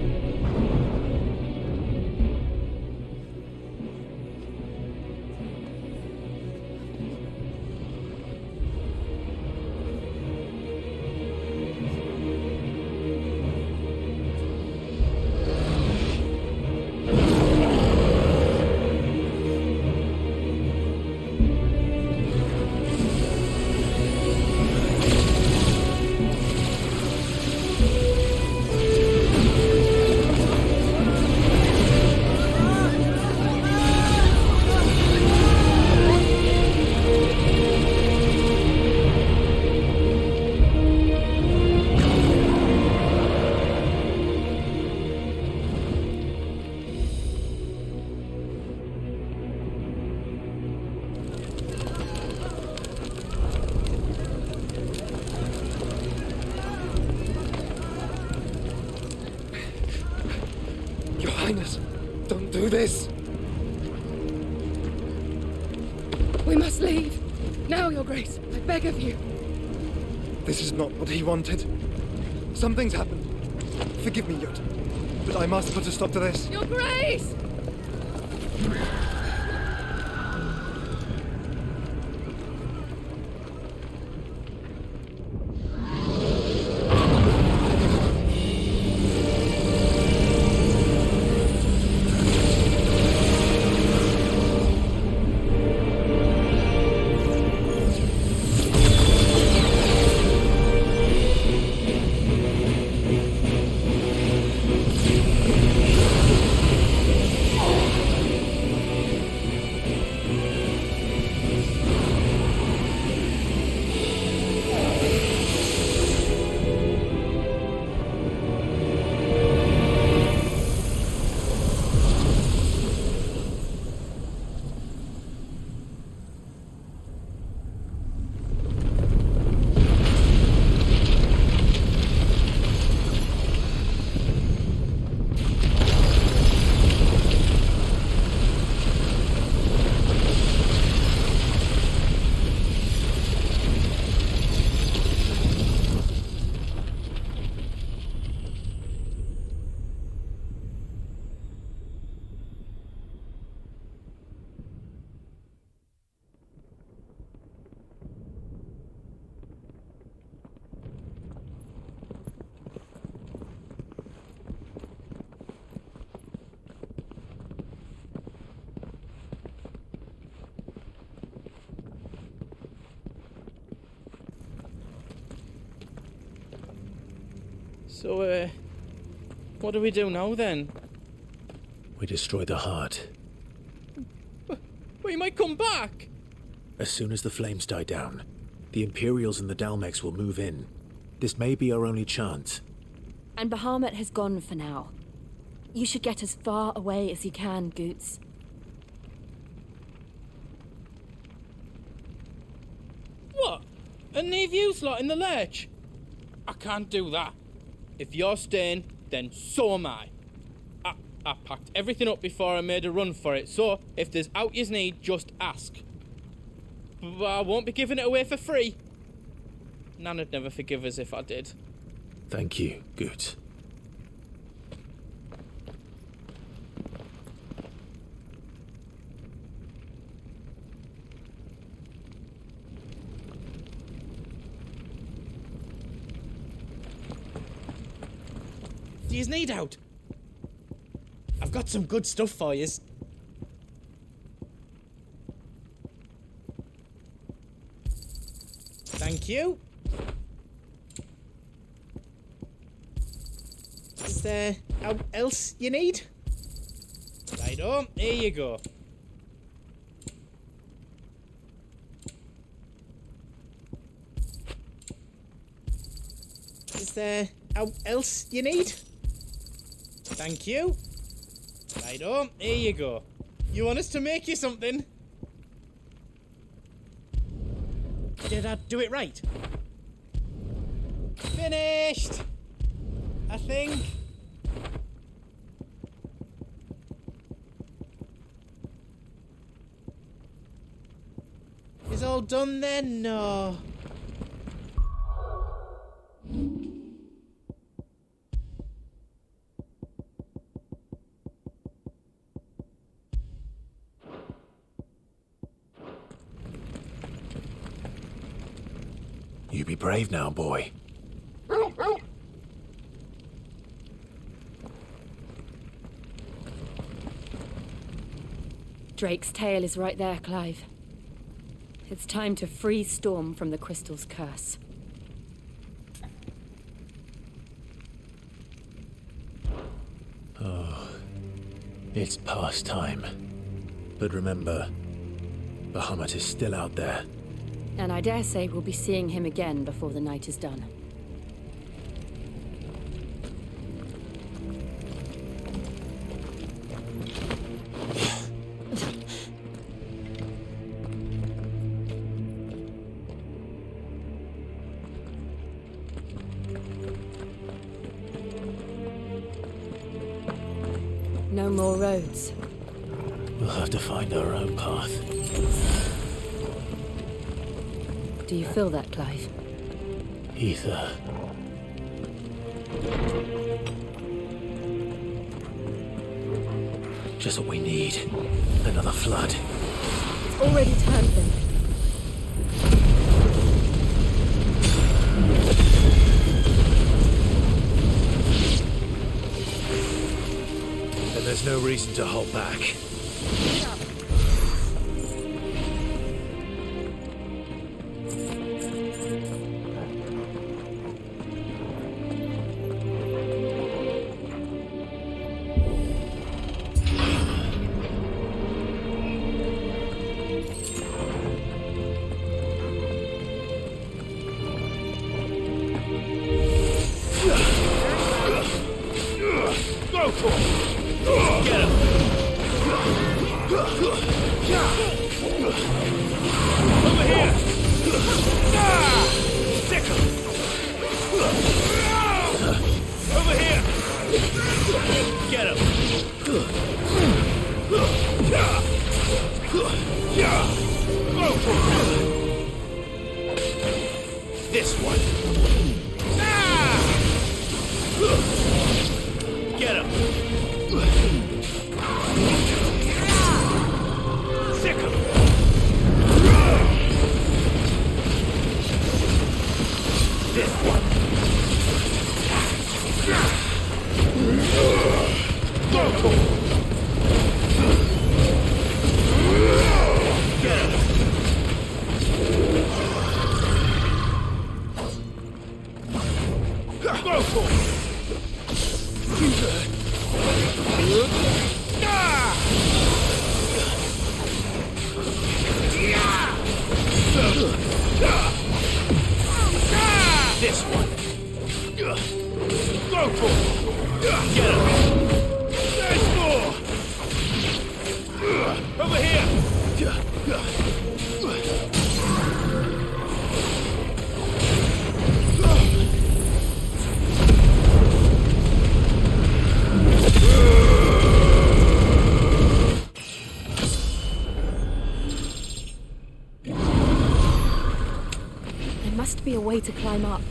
Your Highness, don't do this! We must leave. Now, Your Grace, I beg of you. This is not what he wanted. Something's happened. Forgive me, Yot, but I must put a stop to this. Your Grace! So, what do we do now then? We destroy the heart. We might come back! As soon as the flames die down, the Imperials and the Dalmex will move in. This may be our only chance. And Bahamut has gone for now. You should get as far away as you can, Goots. What? And leave you lot in the lurch? I can't do that. If you're staying, then so am I. I packed everything up before I made a run for it, so if there's out you need, just ask. But I won't be giving it away for free. Nana'd never forgive us if I did. Thank you, Goots. Do you need out? I've got some good stuff for you. Thank you. Is there else you need? Righto, here you go. Is there else you need? Thank you. Righto, here you go. You want us to make you something? Did I do it right? Finished! I think. Is all done then? No. You be brave now, boy. Drake's tail is right there, Clive. It's time to free Storm from the Crystal's curse. Oh, it's past time. But remember, Bahamut is still out there. And I dare say we'll be seeing him again before the night is done. No more roads. We'll have to find our own path. Do you feel that, Clive? Ether. Just what we need. Another flood. It's already turned them. And there's no reason to hold back. This one. Get him. Sick him. This one. Go. This one. Go for it. Get him. There's more. Over here. There must be a way to climb up.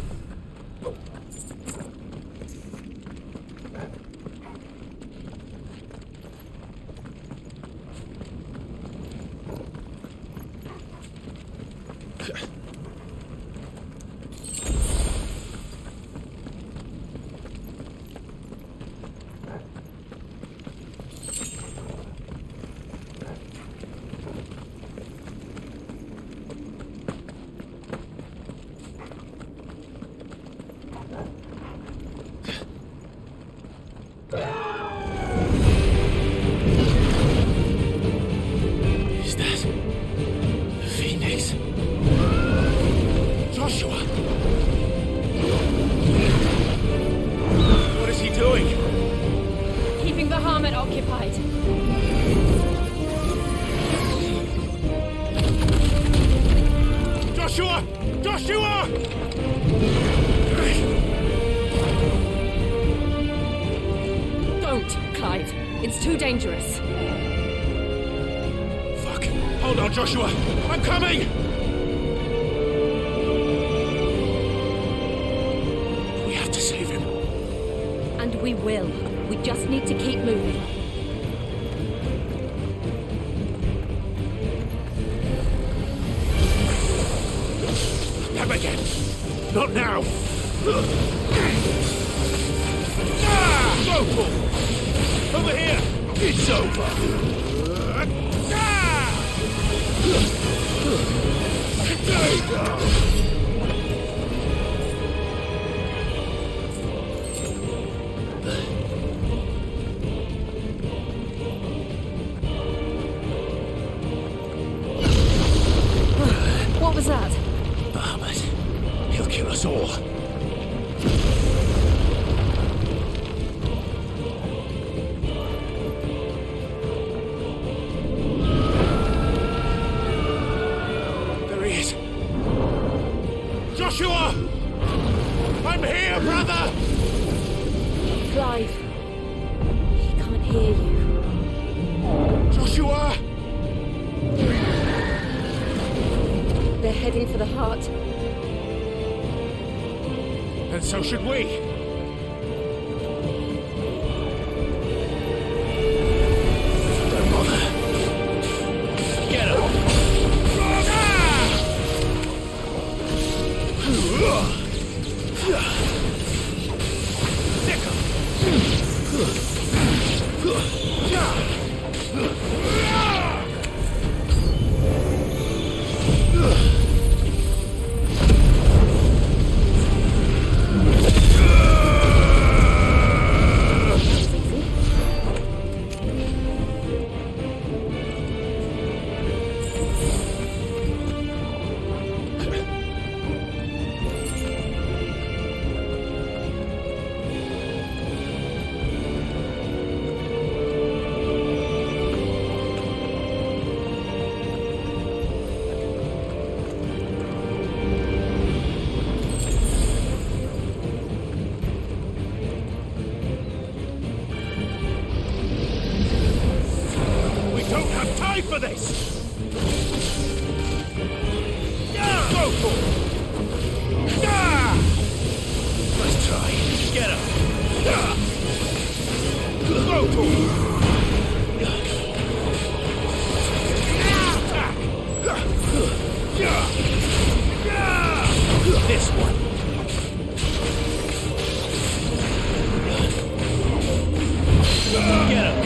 occupied. Joshua! Joshua! Don't, Clive. It's too dangerous. Fuck. Hold on, Joshua. I'm coming! We have to save him. And we will. We just need to keep moving. Come again. Not now. Go! Over here! It's over! What was that? Bahamut. He'll kill us all. There he is. Joshua! I'm here, brother! Clive. He can't hear you. Joshua! They're heading for the heart. And so should we. Don't bother. Get him! For this! Go for it! Let's try. Get him! Go for it! This one. Get him!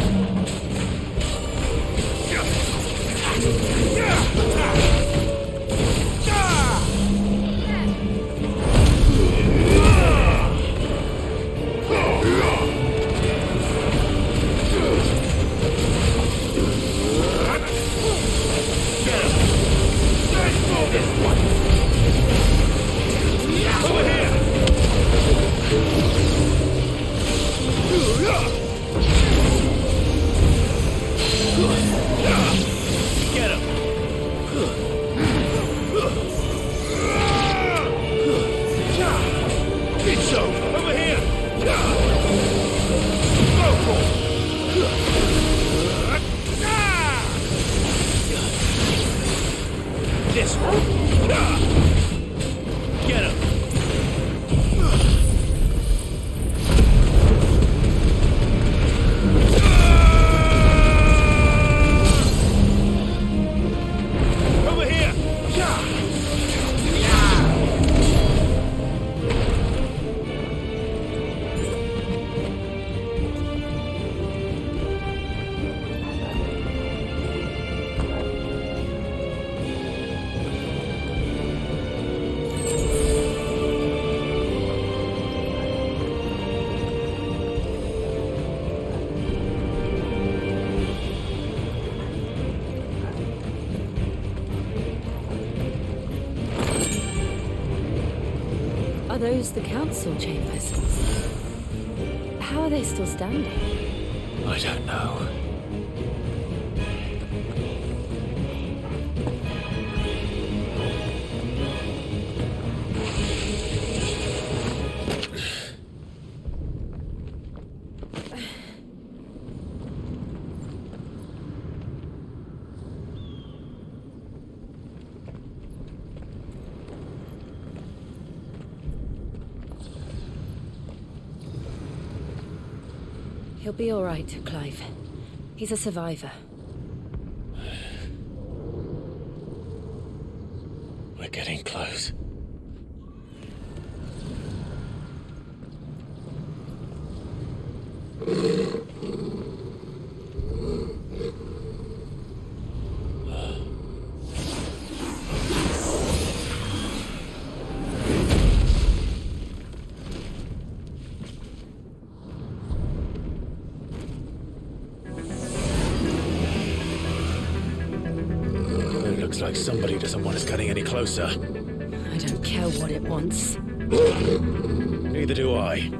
This one. Get him. Over here. Are those the council chambers? How are they still standing? I don't know. He'll be all right, Clive. He's a survivor. We're getting close. It looks like somebody doesn't want us getting any closer. I don't care what it wants. Neither do I.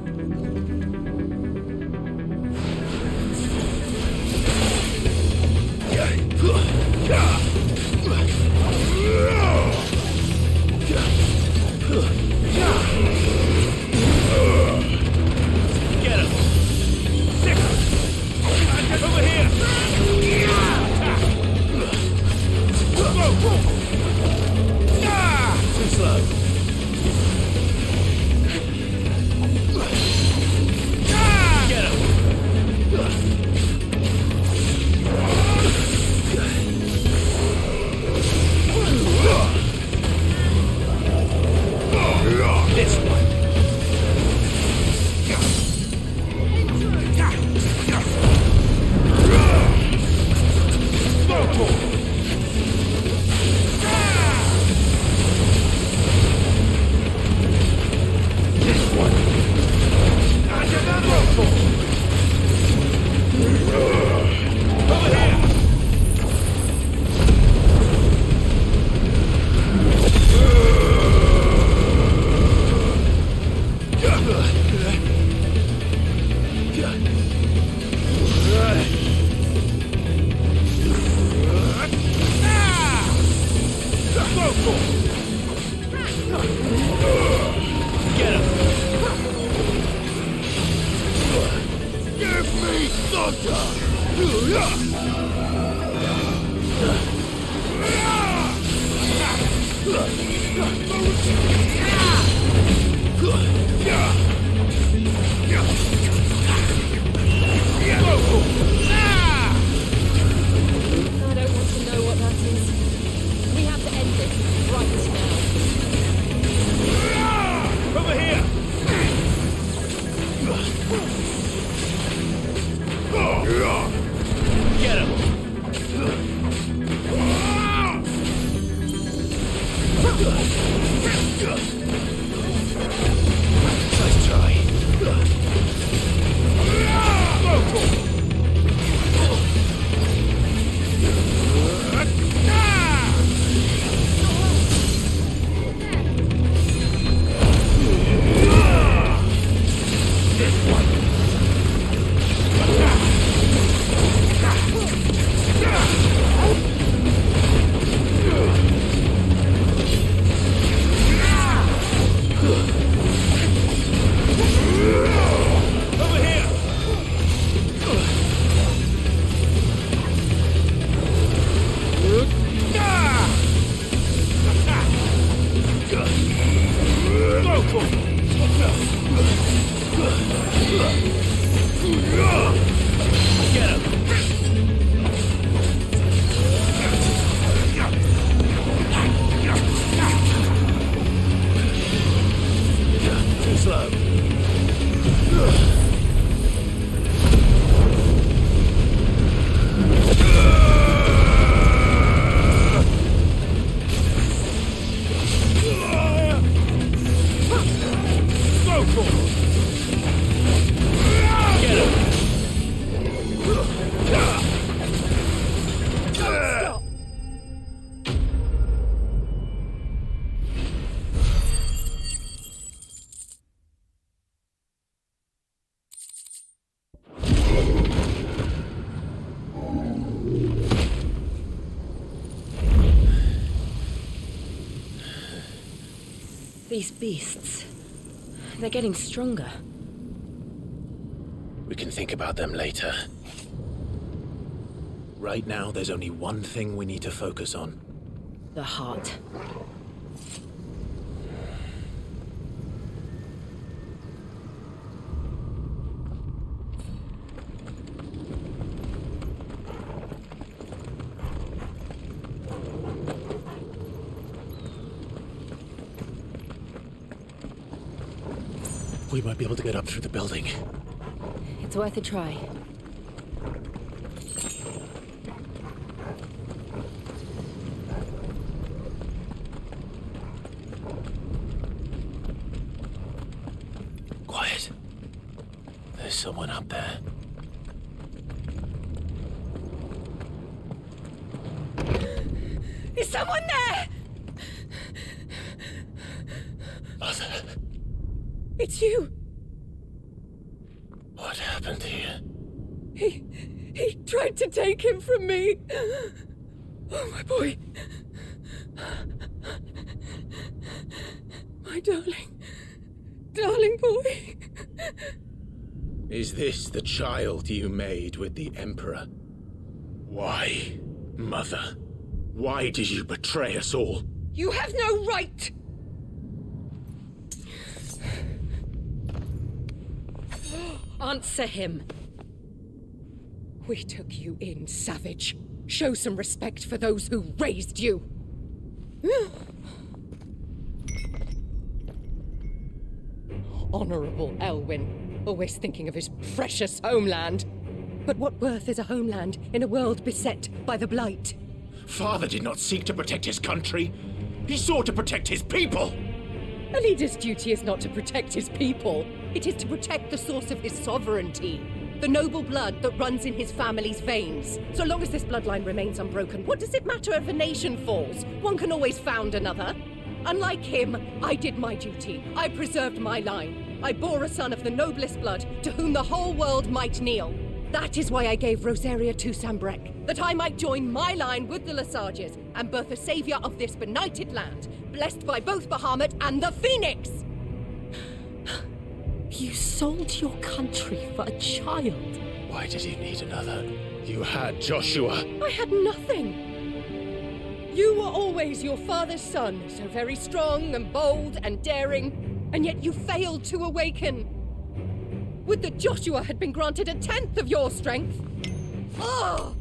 Get him! Six! Over here! Too slow. Get him! This one. I don't want to know what that is. We have to end this right now. Over here! Get him! Nice try. These beasts... they're getting stronger. We can think about them later. Right now, there's only one thing we need to focus on. The heart. We might be able to get up through the building. It's worth a try. Quiet. There's someone up there. Is someone there? Mother. It's you. What happened here? He tried to take him from me. Oh, my boy. My darling boy. Is this the child you made with the Emperor? Why, Mother? Why did you betray us all? You have no right! Answer him. We took you in, savage. Show some respect for those who raised you. Honorable Elwyn, always thinking of his precious homeland. But what worth is a homeland in a world beset by the Blight? Father did not seek to protect his country. He sought to protect his people. A leader's duty is not to protect his people. It is to protect the source of his sovereignty. The noble blood that runs in his family's veins. So long as this bloodline remains unbroken, what does it matter if a nation falls? One can always found another. Unlike him, I did my duty. I preserved my line. I bore a son of the noblest blood, to whom the whole world might kneel. That is why I gave Rosaria to Sambrek, that I might join my line with the Lesages and birth a savior of this benighted land, blessed by both Bahamut and the Phoenix! You sold your country for a child. Why did he need another? You had Joshua. I had nothing. You were always your father's son, so very strong and bold and daring, and yet you failed to awaken. Would that Joshua had been granted 1/10 of your strength? Oh!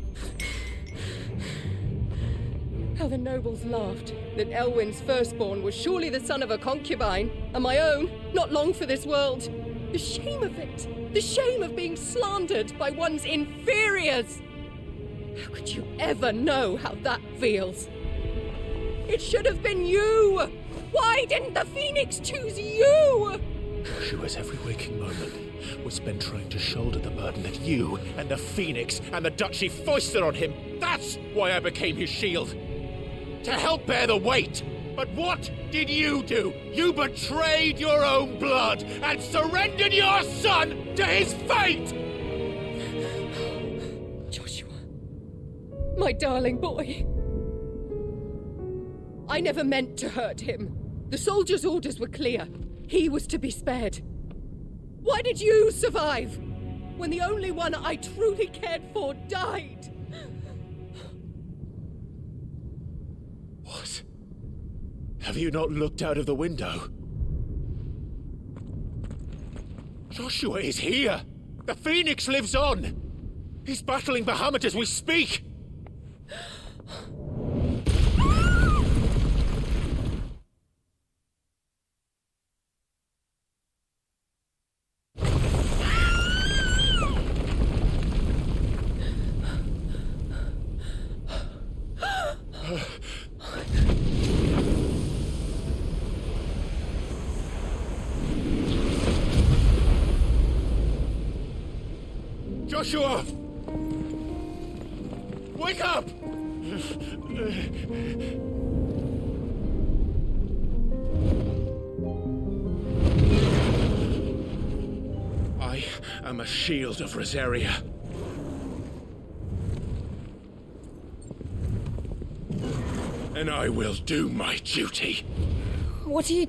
How the nobles laughed that Elwyn's firstborn was surely the son of a concubine, and my own, not long for this world. The shame of it! The shame of being slandered by one's inferiors! How could you ever know how that feels? It should have been you! Why didn't the Phoenix choose you? Joshua's every waking moment was spent trying to shoulder the burden that you and the Phoenix and the Duchy foisted on him. That's why I became his shield. To help bear the weight. But what did you do? You betrayed your own blood and surrendered your son to his fate! Joshua. My darling boy. I never meant to hurt him. The soldiers' orders were clear. He was to be spared. Why did you survive when the only one I truly cared for died? What? Have you not looked out of the window? Joshua is here! The Phoenix lives on! He's battling Bahamut as we speak! Joshua! Wake up! I am a shield of Rosaria. And I will do my duty. What are you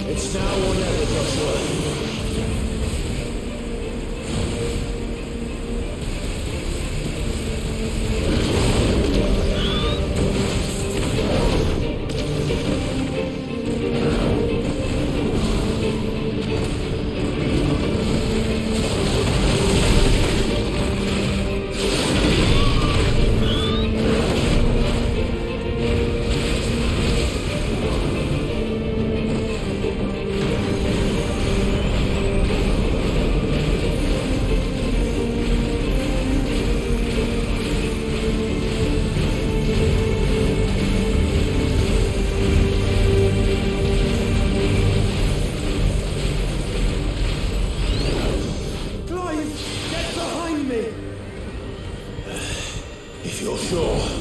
It's now or never, Joshua. If you're sure.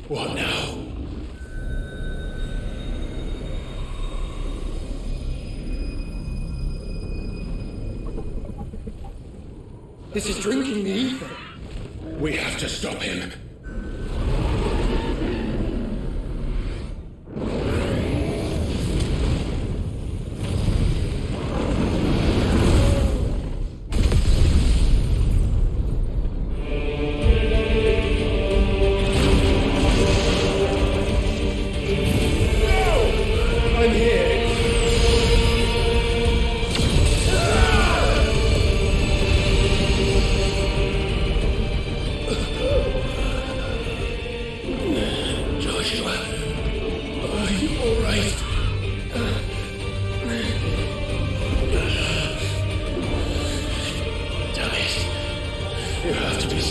What now? This is drinking the ether. We have to stop him.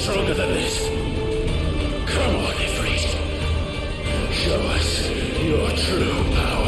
stronger than this. Come on, Ifrit. Show us your true power.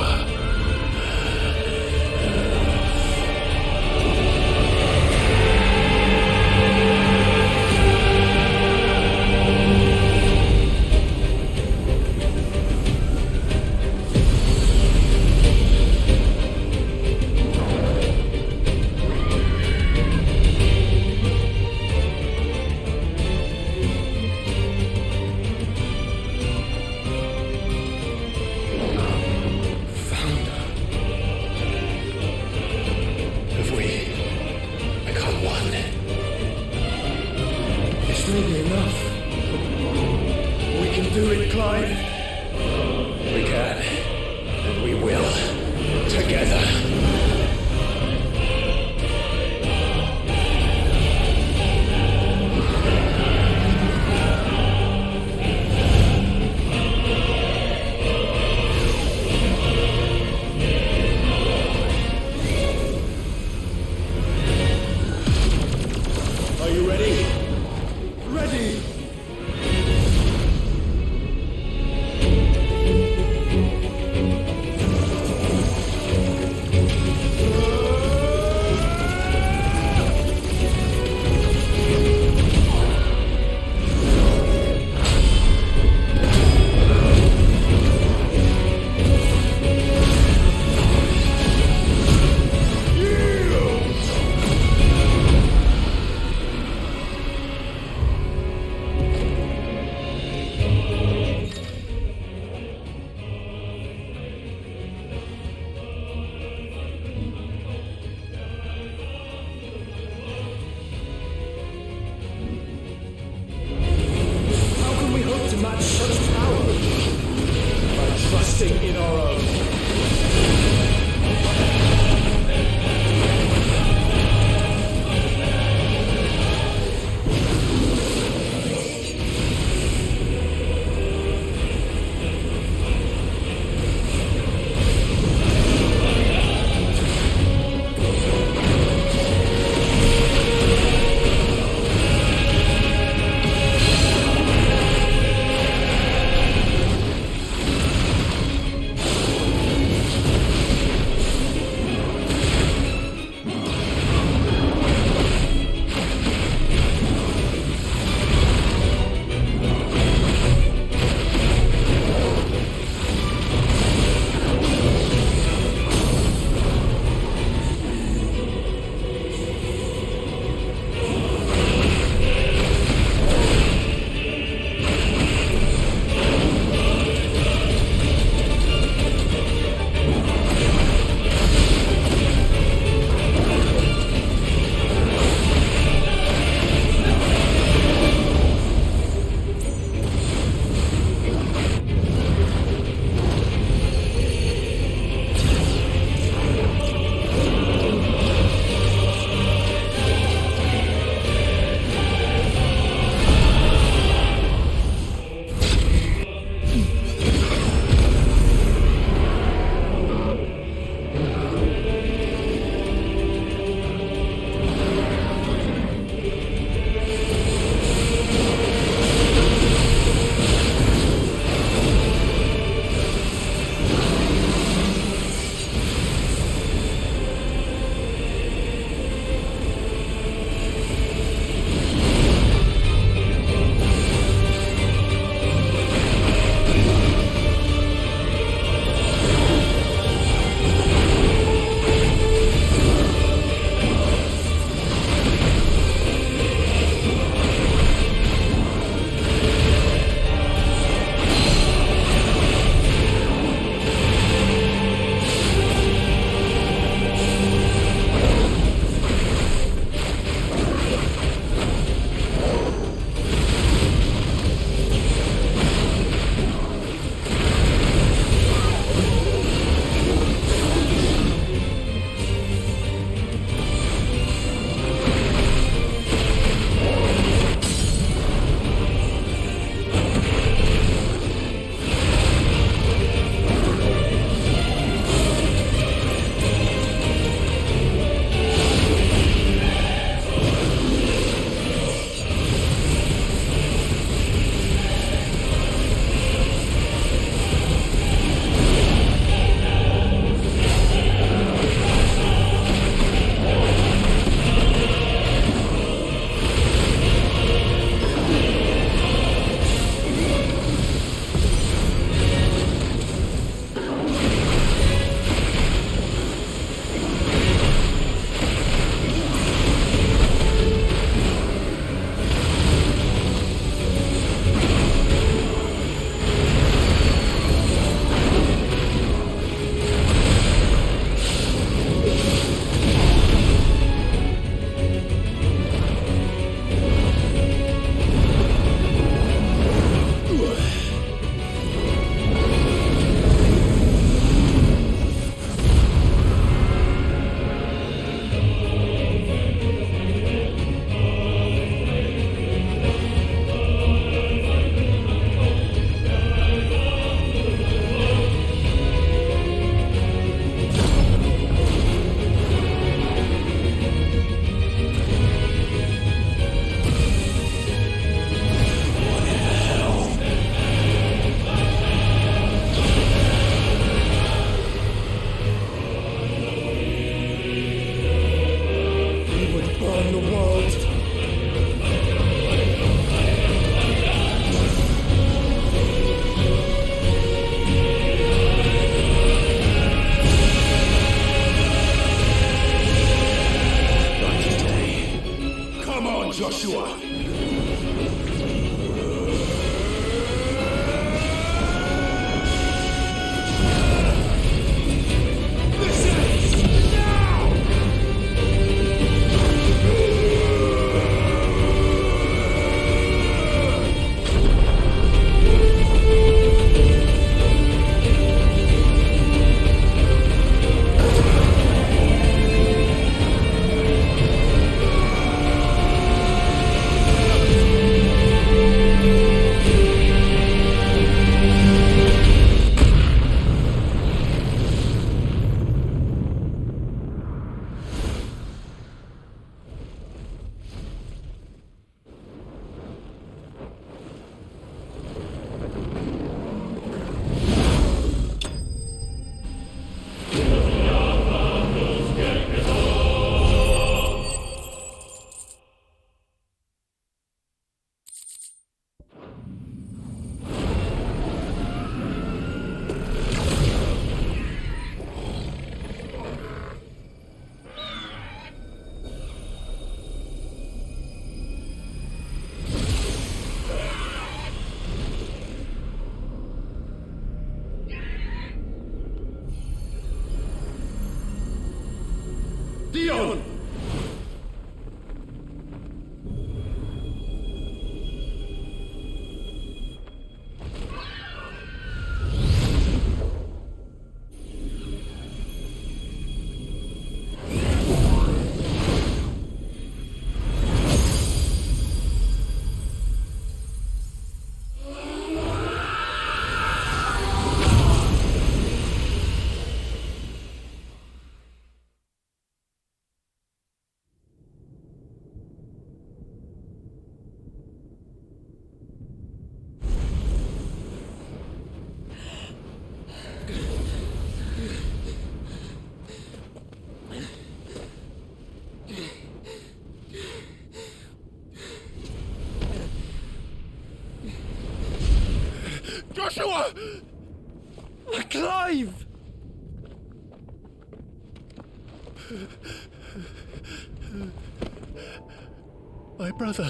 My brother.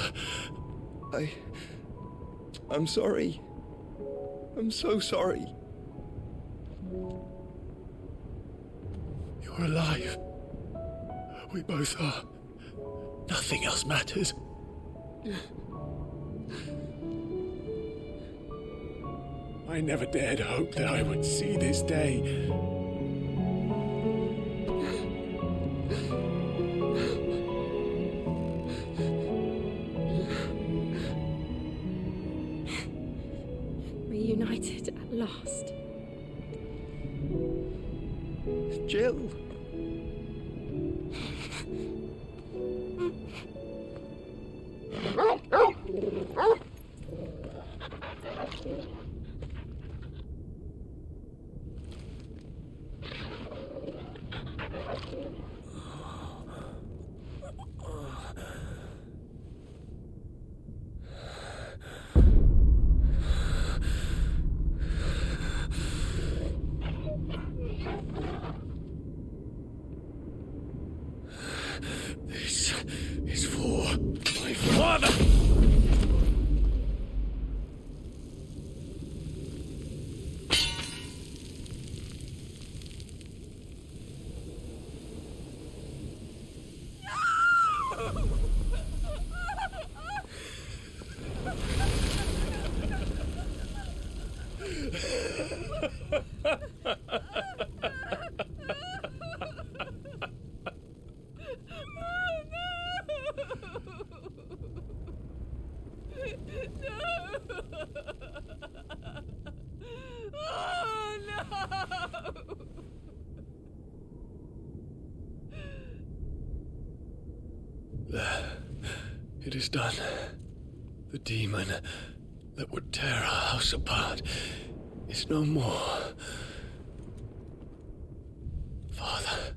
I'm sorry. I'm so sorry. You're alive. We both are. Nothing else matters. I never dared hope that I would see this day. Reunited at last. Jill. This is for my father! It is done. The demon that would tear our house apart is no more. Father.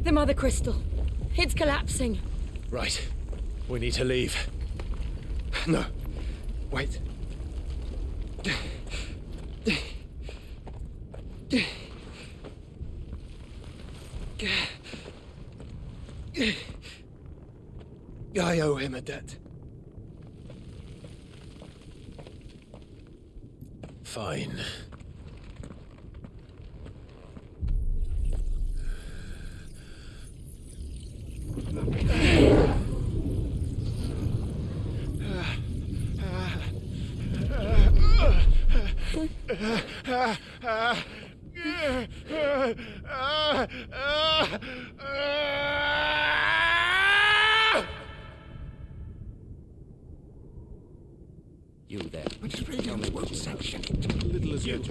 The Mother Crystal. It's collapsing. Right. We need to leave. No. Wait. I owe him a debt. Fine. You there. Tell me what section. Little as yet,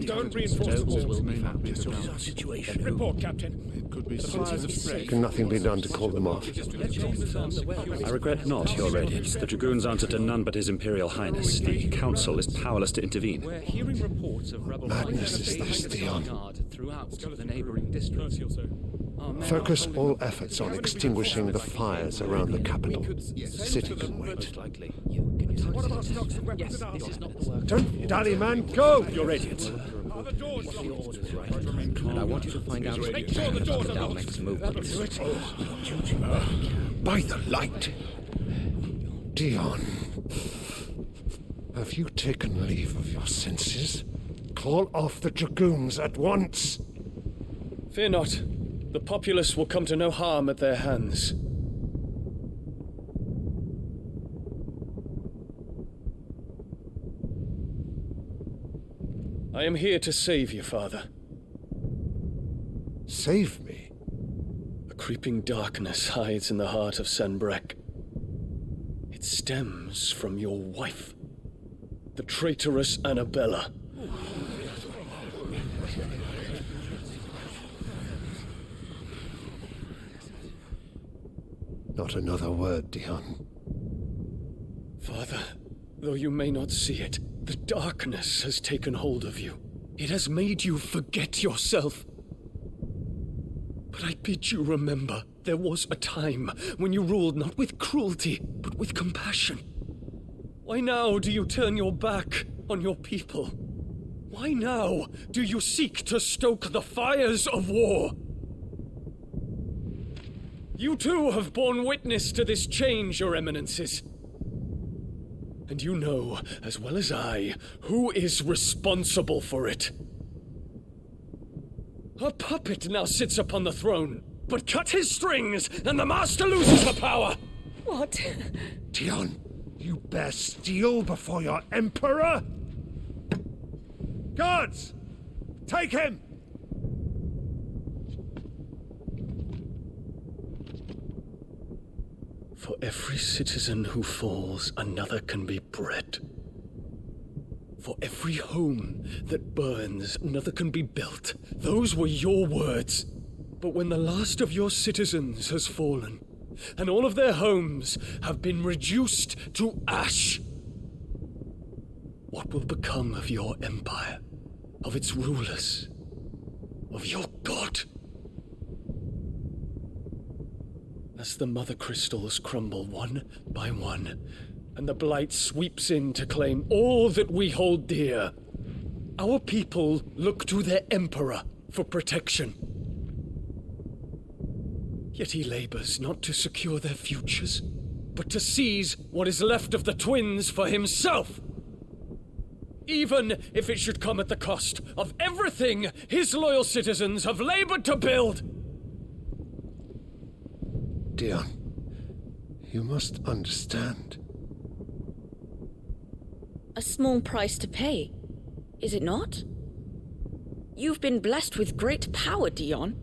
don't reinforce the walls. What is our situation? Report, Captain. It could be supplies of spray. Can nothing be done to call them off? I regret not, Your Radiance. The Dragoons answer to none but His Imperial Highness. The Council is powerless to intervene. We're hearing reports of rebel Madness is this, Theon. throughout the neighboring districts. Focus all efforts on extinguishing the fires around the capital. The city can wait. Most likely. Yes, this is not the work. Don't dally, man. Go! Your Radiance. What's your orders, right? And I want you to find out about the Dalmek's movements. By the light. Dion. Have you taken leave of your senses? Call off the Dragoons at once. Fear not. The populace will come to no harm at their hands. I am here to save you, Father. Save me? A creeping darkness hides in the heart of Sanbreque. It stems from your wife, the traitorous Annabella. Not another word, Dion. Father, though you may not see it, the darkness has taken hold of you. It has made you forget yourself. But I bid you remember, there was a time when you ruled not with cruelty, but with compassion. Why now do you turn your back on your people? Why now do you seek to stoke the fires of war? You too have borne witness to this change, Your Eminences. And you know, as well as I, who is responsible for it. A puppet now sits upon the throne, but cut his strings, and the master loses the power! What? Dion, you bear steel before your emperor? Guards! Take him! For every citizen who falls, another can be bred. For every home that burns, another can be built. Those were your words. But when the last of your citizens has fallen, and all of their homes have been reduced to ash, what will become of your empire, of its rulers, of your god? As the mother crystals crumble one by one, and the blight sweeps in to claim all that we hold dear, our people look to their emperor for protection. Yet he labors not to secure their futures, but to seize what is left of the twins for himself. Even if it should come at the cost of everything his loyal citizens have labored to build. Dion, you must understand. A small price to pay, is it not? You've been blessed with great power, Dion.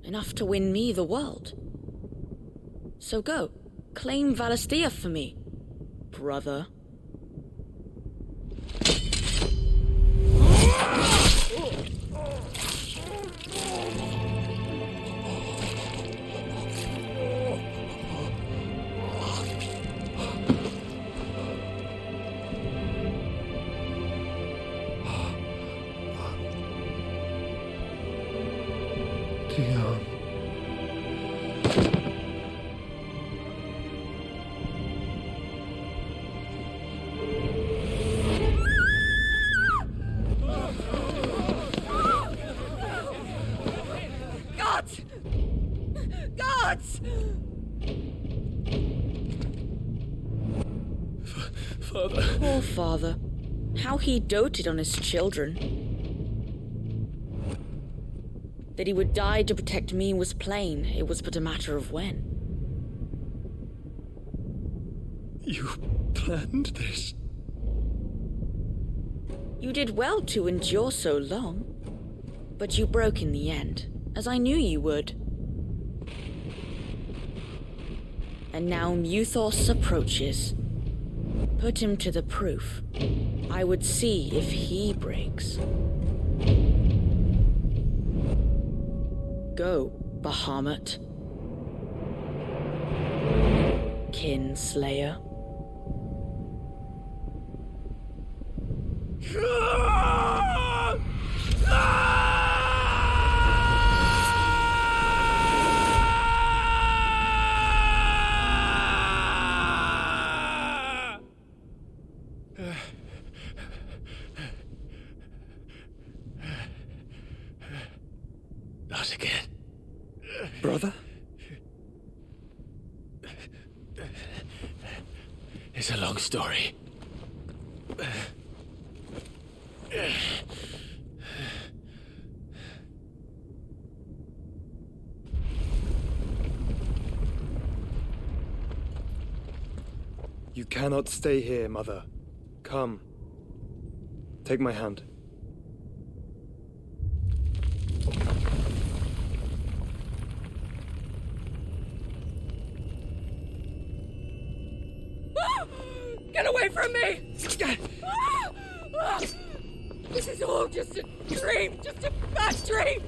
Enough to win me the world. So go, claim Valisthea for me, brother. Dion. Gods! Gods! Father. Poor father. How he doted on his children. That he would die to protect me was plain. It was but a matter of when. You planned this? You did well to endure so long. But you broke in the end, as I knew you would. And now Muthos approaches. Put him to the proof. I would see if he breaks. Go, Bahamut. Kinslayer. Not again. Brother? It's a long story. You cannot stay here, Mother. Come. Take my hand. Get away from me! This is all just a dream, just a bad dream!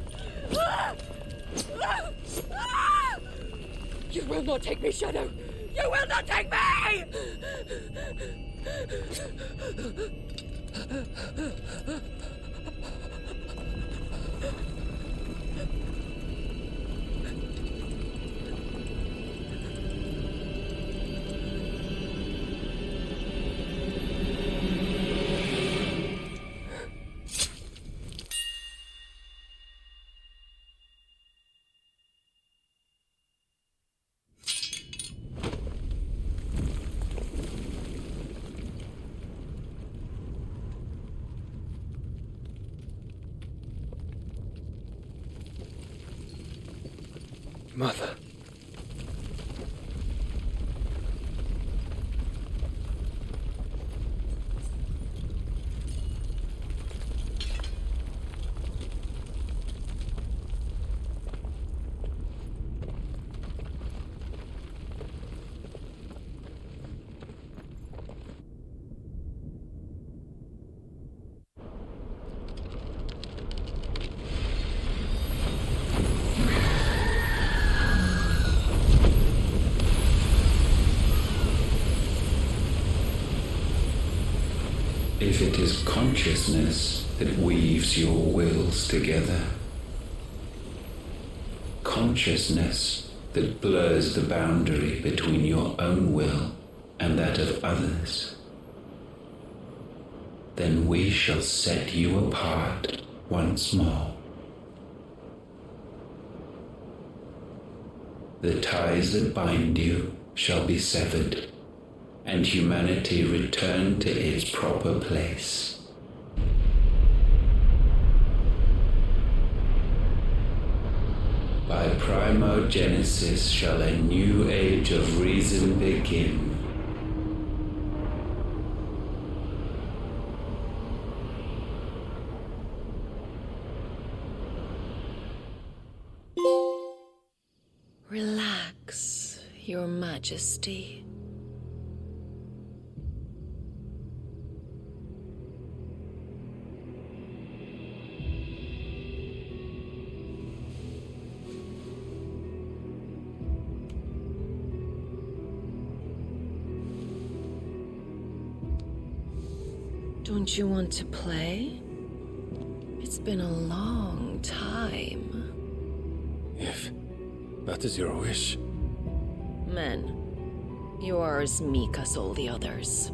You will not take me, Shadow! You will not take me! Mother. If it is consciousness that weaves your wills together, consciousness that blurs the boundary between your own will and that of others, then we shall set you apart once more. The ties that bind you shall be severed, and humanity return to its proper place. By primogenesis shall a new age of reason begin. Relax, Your Majesty. Don't you want to play? It's been a long time. If that is your wish. Men, you are as meek as all the others.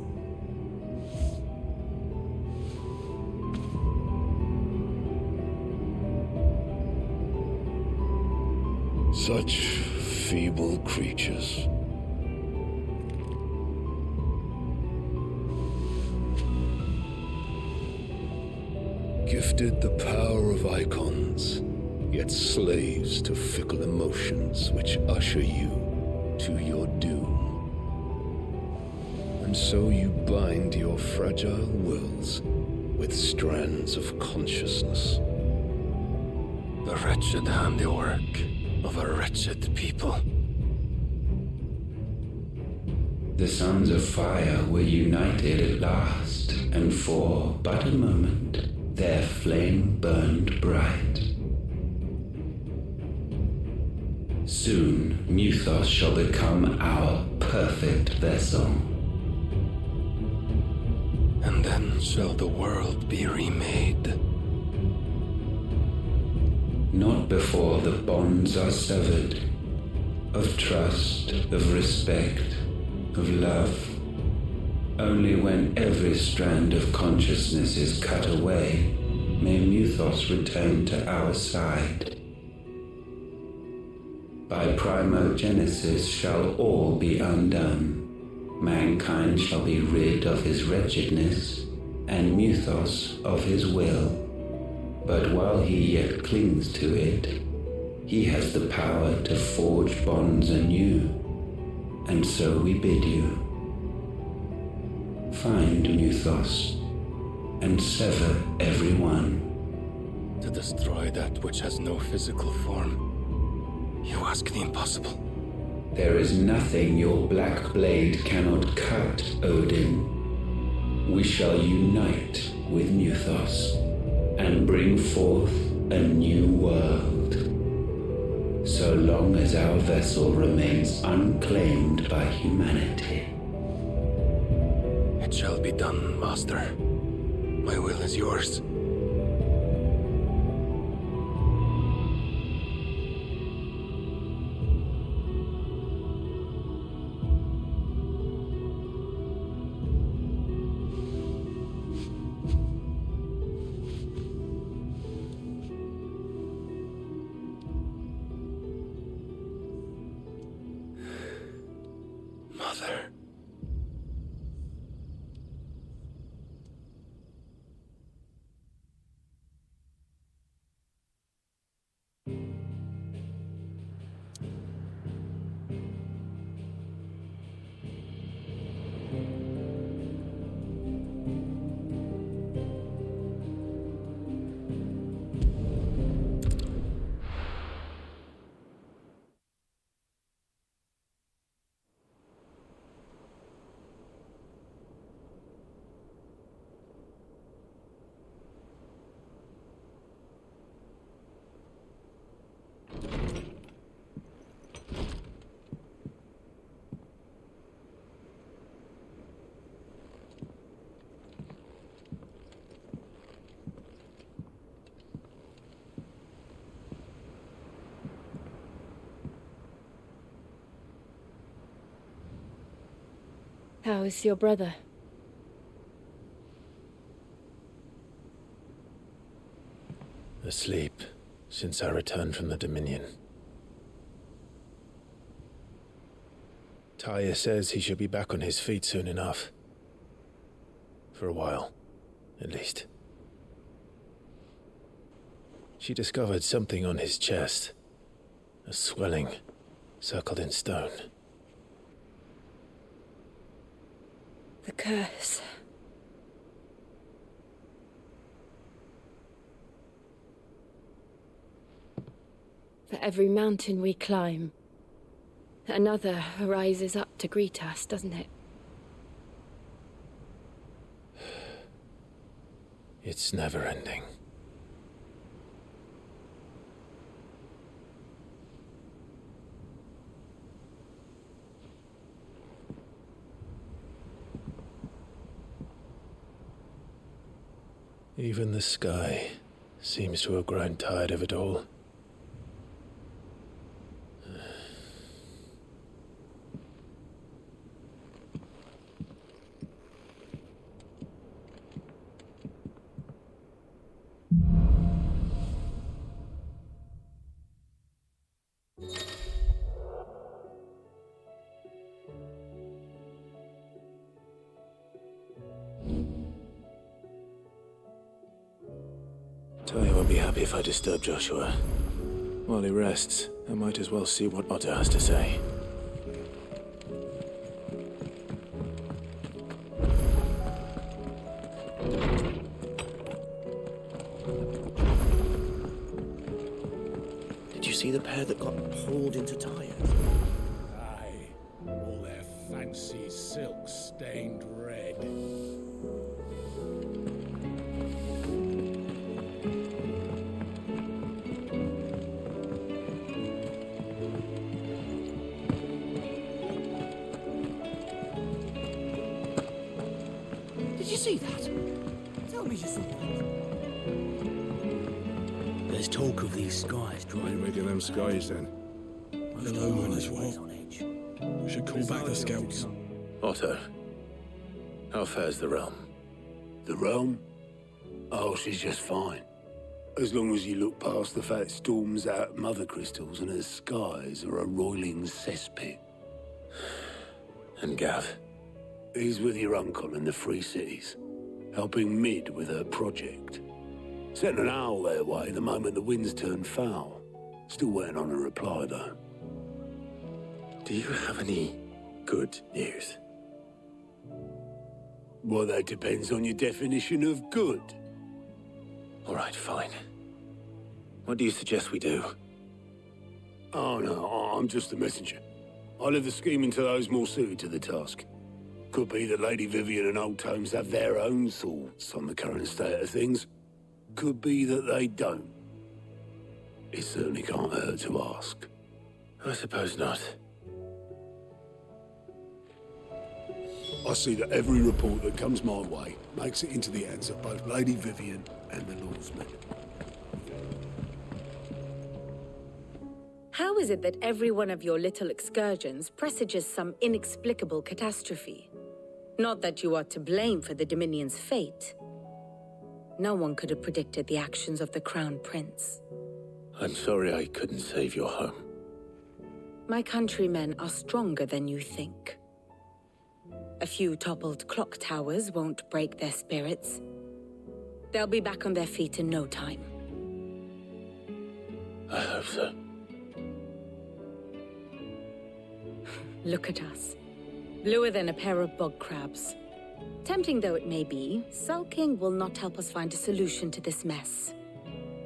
Such feeble creatures. Gifted the power of icons, yet slaves to fickle emotions which usher you to your doom. And so you bind your fragile wills with strands of consciousness. The wretched handiwork of a wretched people. The sons of fire were united at last, and for but a moment their flame burned bright. Soon Muthos shall become our perfect vessel. And then shall the world be remade. Not before the bonds are severed, of trust, of respect, of love. Only when every strand of consciousness is cut away, may Muthos return to our side. By primogenesis shall all be undone. Mankind shall be rid of his wretchedness, and Muthos of his will. But while he yet clings to it, he has the power to forge bonds anew. And so we bid you, find Muthos, and sever every one. To destroy that which has no physical form. You ask the impossible. There is nothing your black blade cannot cut, Odin. We shall unite with Muthos and bring forth a new world. So long as our vessel remains unclaimed by humanity. It shall be done, Master. My will is yours. Mother. How is your brother? Asleep since I returned from the Dominion. Taya says he should be back on his feet soon enough. For a while, at least. She discovered something on his chest. A swelling, circled in stone. The curse. For every mountain we climb, another rises up to greet us, doesn't it? It's never ending. Even the sky seems to have grown tired of it all. Taya won't be happy if I disturb Joshua. While he rests, I might as well see what Otto has to say. Did you see the pair that got hauled into tires? Aye, all their fancy silk stained red. Did you see that? Tell me you saw that. There's talk of these skies drying. Ready them skies then. I don't know, man, as well. We should call back the scouts. Otto, how fares the realm? The realm? Oh, she's just fine. As long as you look past the fat storms out mother crystals and her skies are a roiling cesspit. And Gav? He's with your uncle in the Free Cities, helping Mid with her project. Sent an owl their way the moment the winds turned foul. Still waiting on a reply, though. Do you have any good news? Well, that depends on your definition of good. All right, fine. What do you suggest we do? Oh, no, I'm just a messenger. I'll leave the scheming to those more suited to the task. Could be that Lady Vivian and Old Tomes have their own thoughts on the current state of things. Could be that they don't. It certainly can't hurt to ask. I suppose not. I see that every report that comes my way makes it into the hands of both Lady Vivian and the Lordsmen. How is it that every one of your little excursions presages some inexplicable catastrophe? Not that you are to blame for the Dominion's fate. No one could have predicted the actions of the Crown Prince. I'm sorry I couldn't save your home. My countrymen are stronger than you think. A few toppled clock towers won't break their spirits. They'll be back on their feet in no time. I hope so. Look at us. Bluer than a pair of bog crabs. Tempting though it may be, sulking will not help us find a solution to this mess.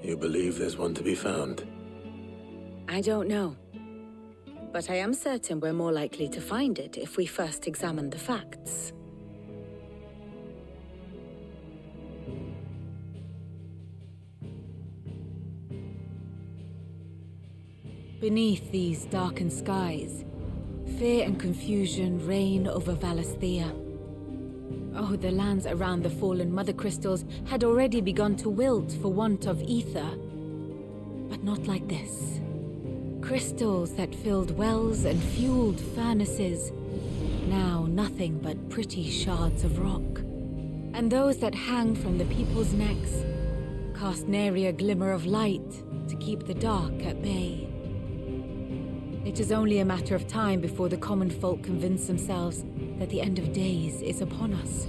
You believe there's one to be found? I don't know. But I am certain we're more likely to find it if we first examine the facts. Beneath these darkened skies, fear and confusion reign over Valisthea. Oh, the lands around the fallen Mother Crystals had already begun to wilt for want of ether. But not like this. Crystals that filled wells and fueled furnaces, now nothing but pretty shards of rock. And those that hang from the people's necks cast nary a glimmer of light to keep the dark at bay. It is only a matter of time before the common folk convince themselves that the end of days is upon us.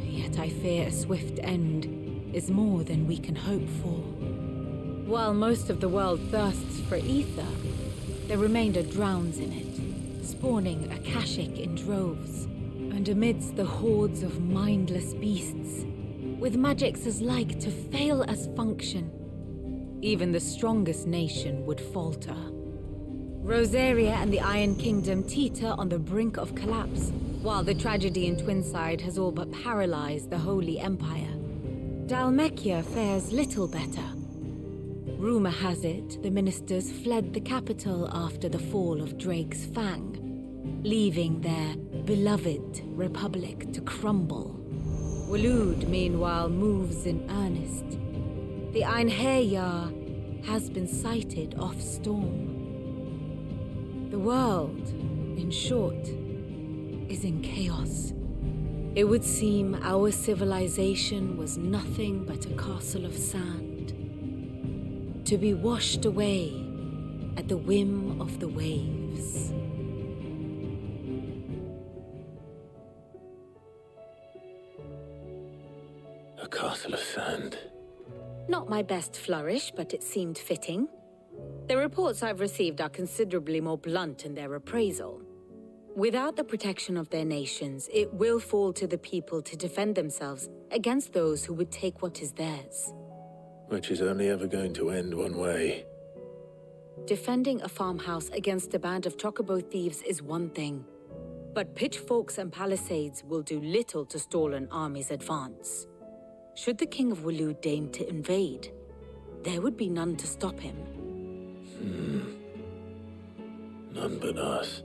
Yet I fear a swift end is more than we can hope for. While most of the world thirsts for ether, the remainder drowns in it, spawning Akashic in droves. And amidst the hordes of mindless beasts, with magics as like to fail as function, even the strongest nation would falter. Rosaria and the Iron Kingdom teeter on the brink of collapse, while the tragedy in Twinside has all but paralyzed the Holy Empire. Dhalmekia fares little better. Rumor has it the ministers fled the capital after the fall of Drake's Fang, leaving their beloved republic to crumble. Waloed, meanwhile, moves in earnest. The Einherjar has been sighted off storm. The world, in short, is in chaos. It would seem our civilization was nothing but a castle of sand, to be washed away at the whim of the waves. A castle of sand. Not my best flourish, but it seemed fitting. The reports I've received are considerably more blunt in their appraisal. Without the protection of their nations, it will fall to the people to defend themselves against those who would take what is theirs. Which is only ever going to end one way. Defending a farmhouse against a band of chocobo thieves is one thing, but pitchforks and palisades will do little to stall an army's advance. Should the King of Waloed deign to invade, there would be none to stop him. None but us.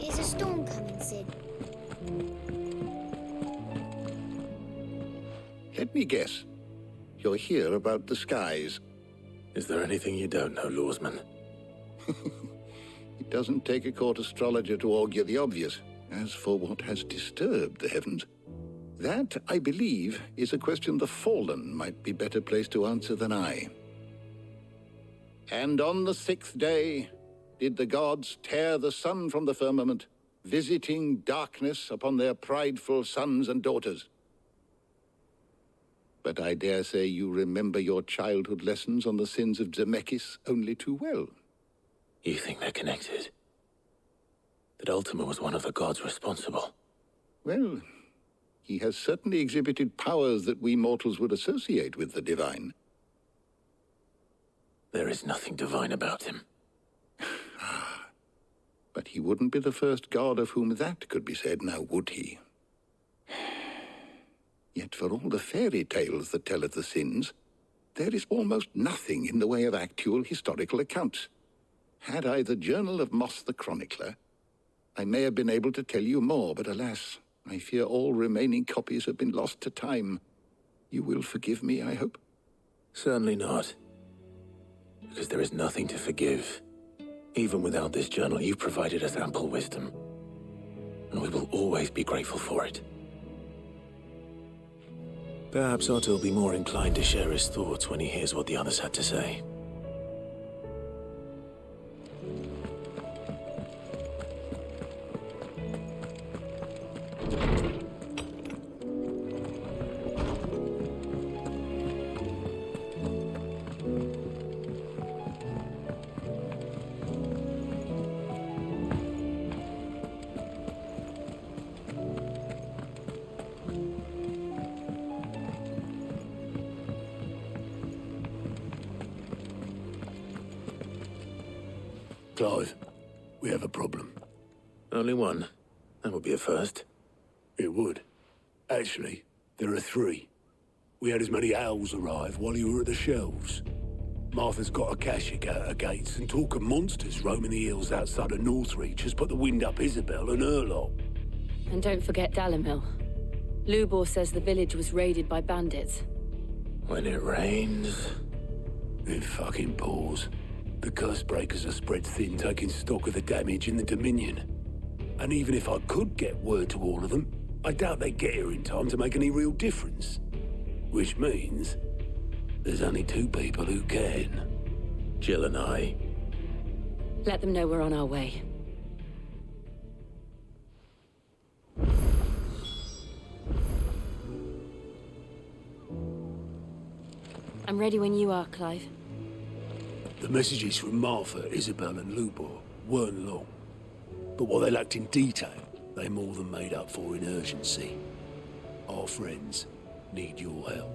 Is a storm coming, Sid? Let me guess. You're here about the skies. Is there anything you don't know, Lawsman? It doesn't take a court astrologer to augur the obvious. As for what has disturbed the heavens, that, I believe, is a question the Fallen might be better placed to answer than I. And on the 6th day did the gods tear the sun from the firmament, visiting darkness upon their prideful sons and daughters. But I dare say you remember your childhood lessons on the sins of Zemeckis only too well. You think they're connected? That Ultima was one of the gods responsible? Well, he has certainly exhibited powers that we mortals would associate with the divine. There is nothing divine about him. But he wouldn't be the first god of whom that could be said, now would he? Yet for all the fairy tales that tell of the sins, there is almost nothing in the way of actual historical accounts. Had I the Journal of Moss the Chronicler, I may have been able to tell you more, but alas, I fear all remaining copies have been lost to time. You will forgive me, I hope? Certainly not. Because there is nothing to forgive. Even without this journal, you've provided us ample wisdom. And we will always be grateful for it. Perhaps Otto will be more inclined to share his thoughts when he hears what the others had to say. Clive, we have a problem. Only one. That would be a first. It would. Actually, there are three. We had as many owls arrive while you were at the shelves. Martha's got a Kashik at her gates, and talk of monsters roaming the hills outside of Northreach has put the wind up Isabel and her lot. And don't forget Dalimil. Lubor says the village was raided by bandits. When it rains... It fucking pours. The curse breakers are spread thin, taking stock of the damage in the Dominion. And even if I could get word to all of them, I doubt they'd get here in time to make any real difference. Which means... there's only two people who can. Jill and I. Let them know we're on our way. I'm ready when you are, Clive. The messages from Martha, Isabel and Lubor weren't long. But what they lacked in detail, they more than made up for in urgency. Our friends need your help.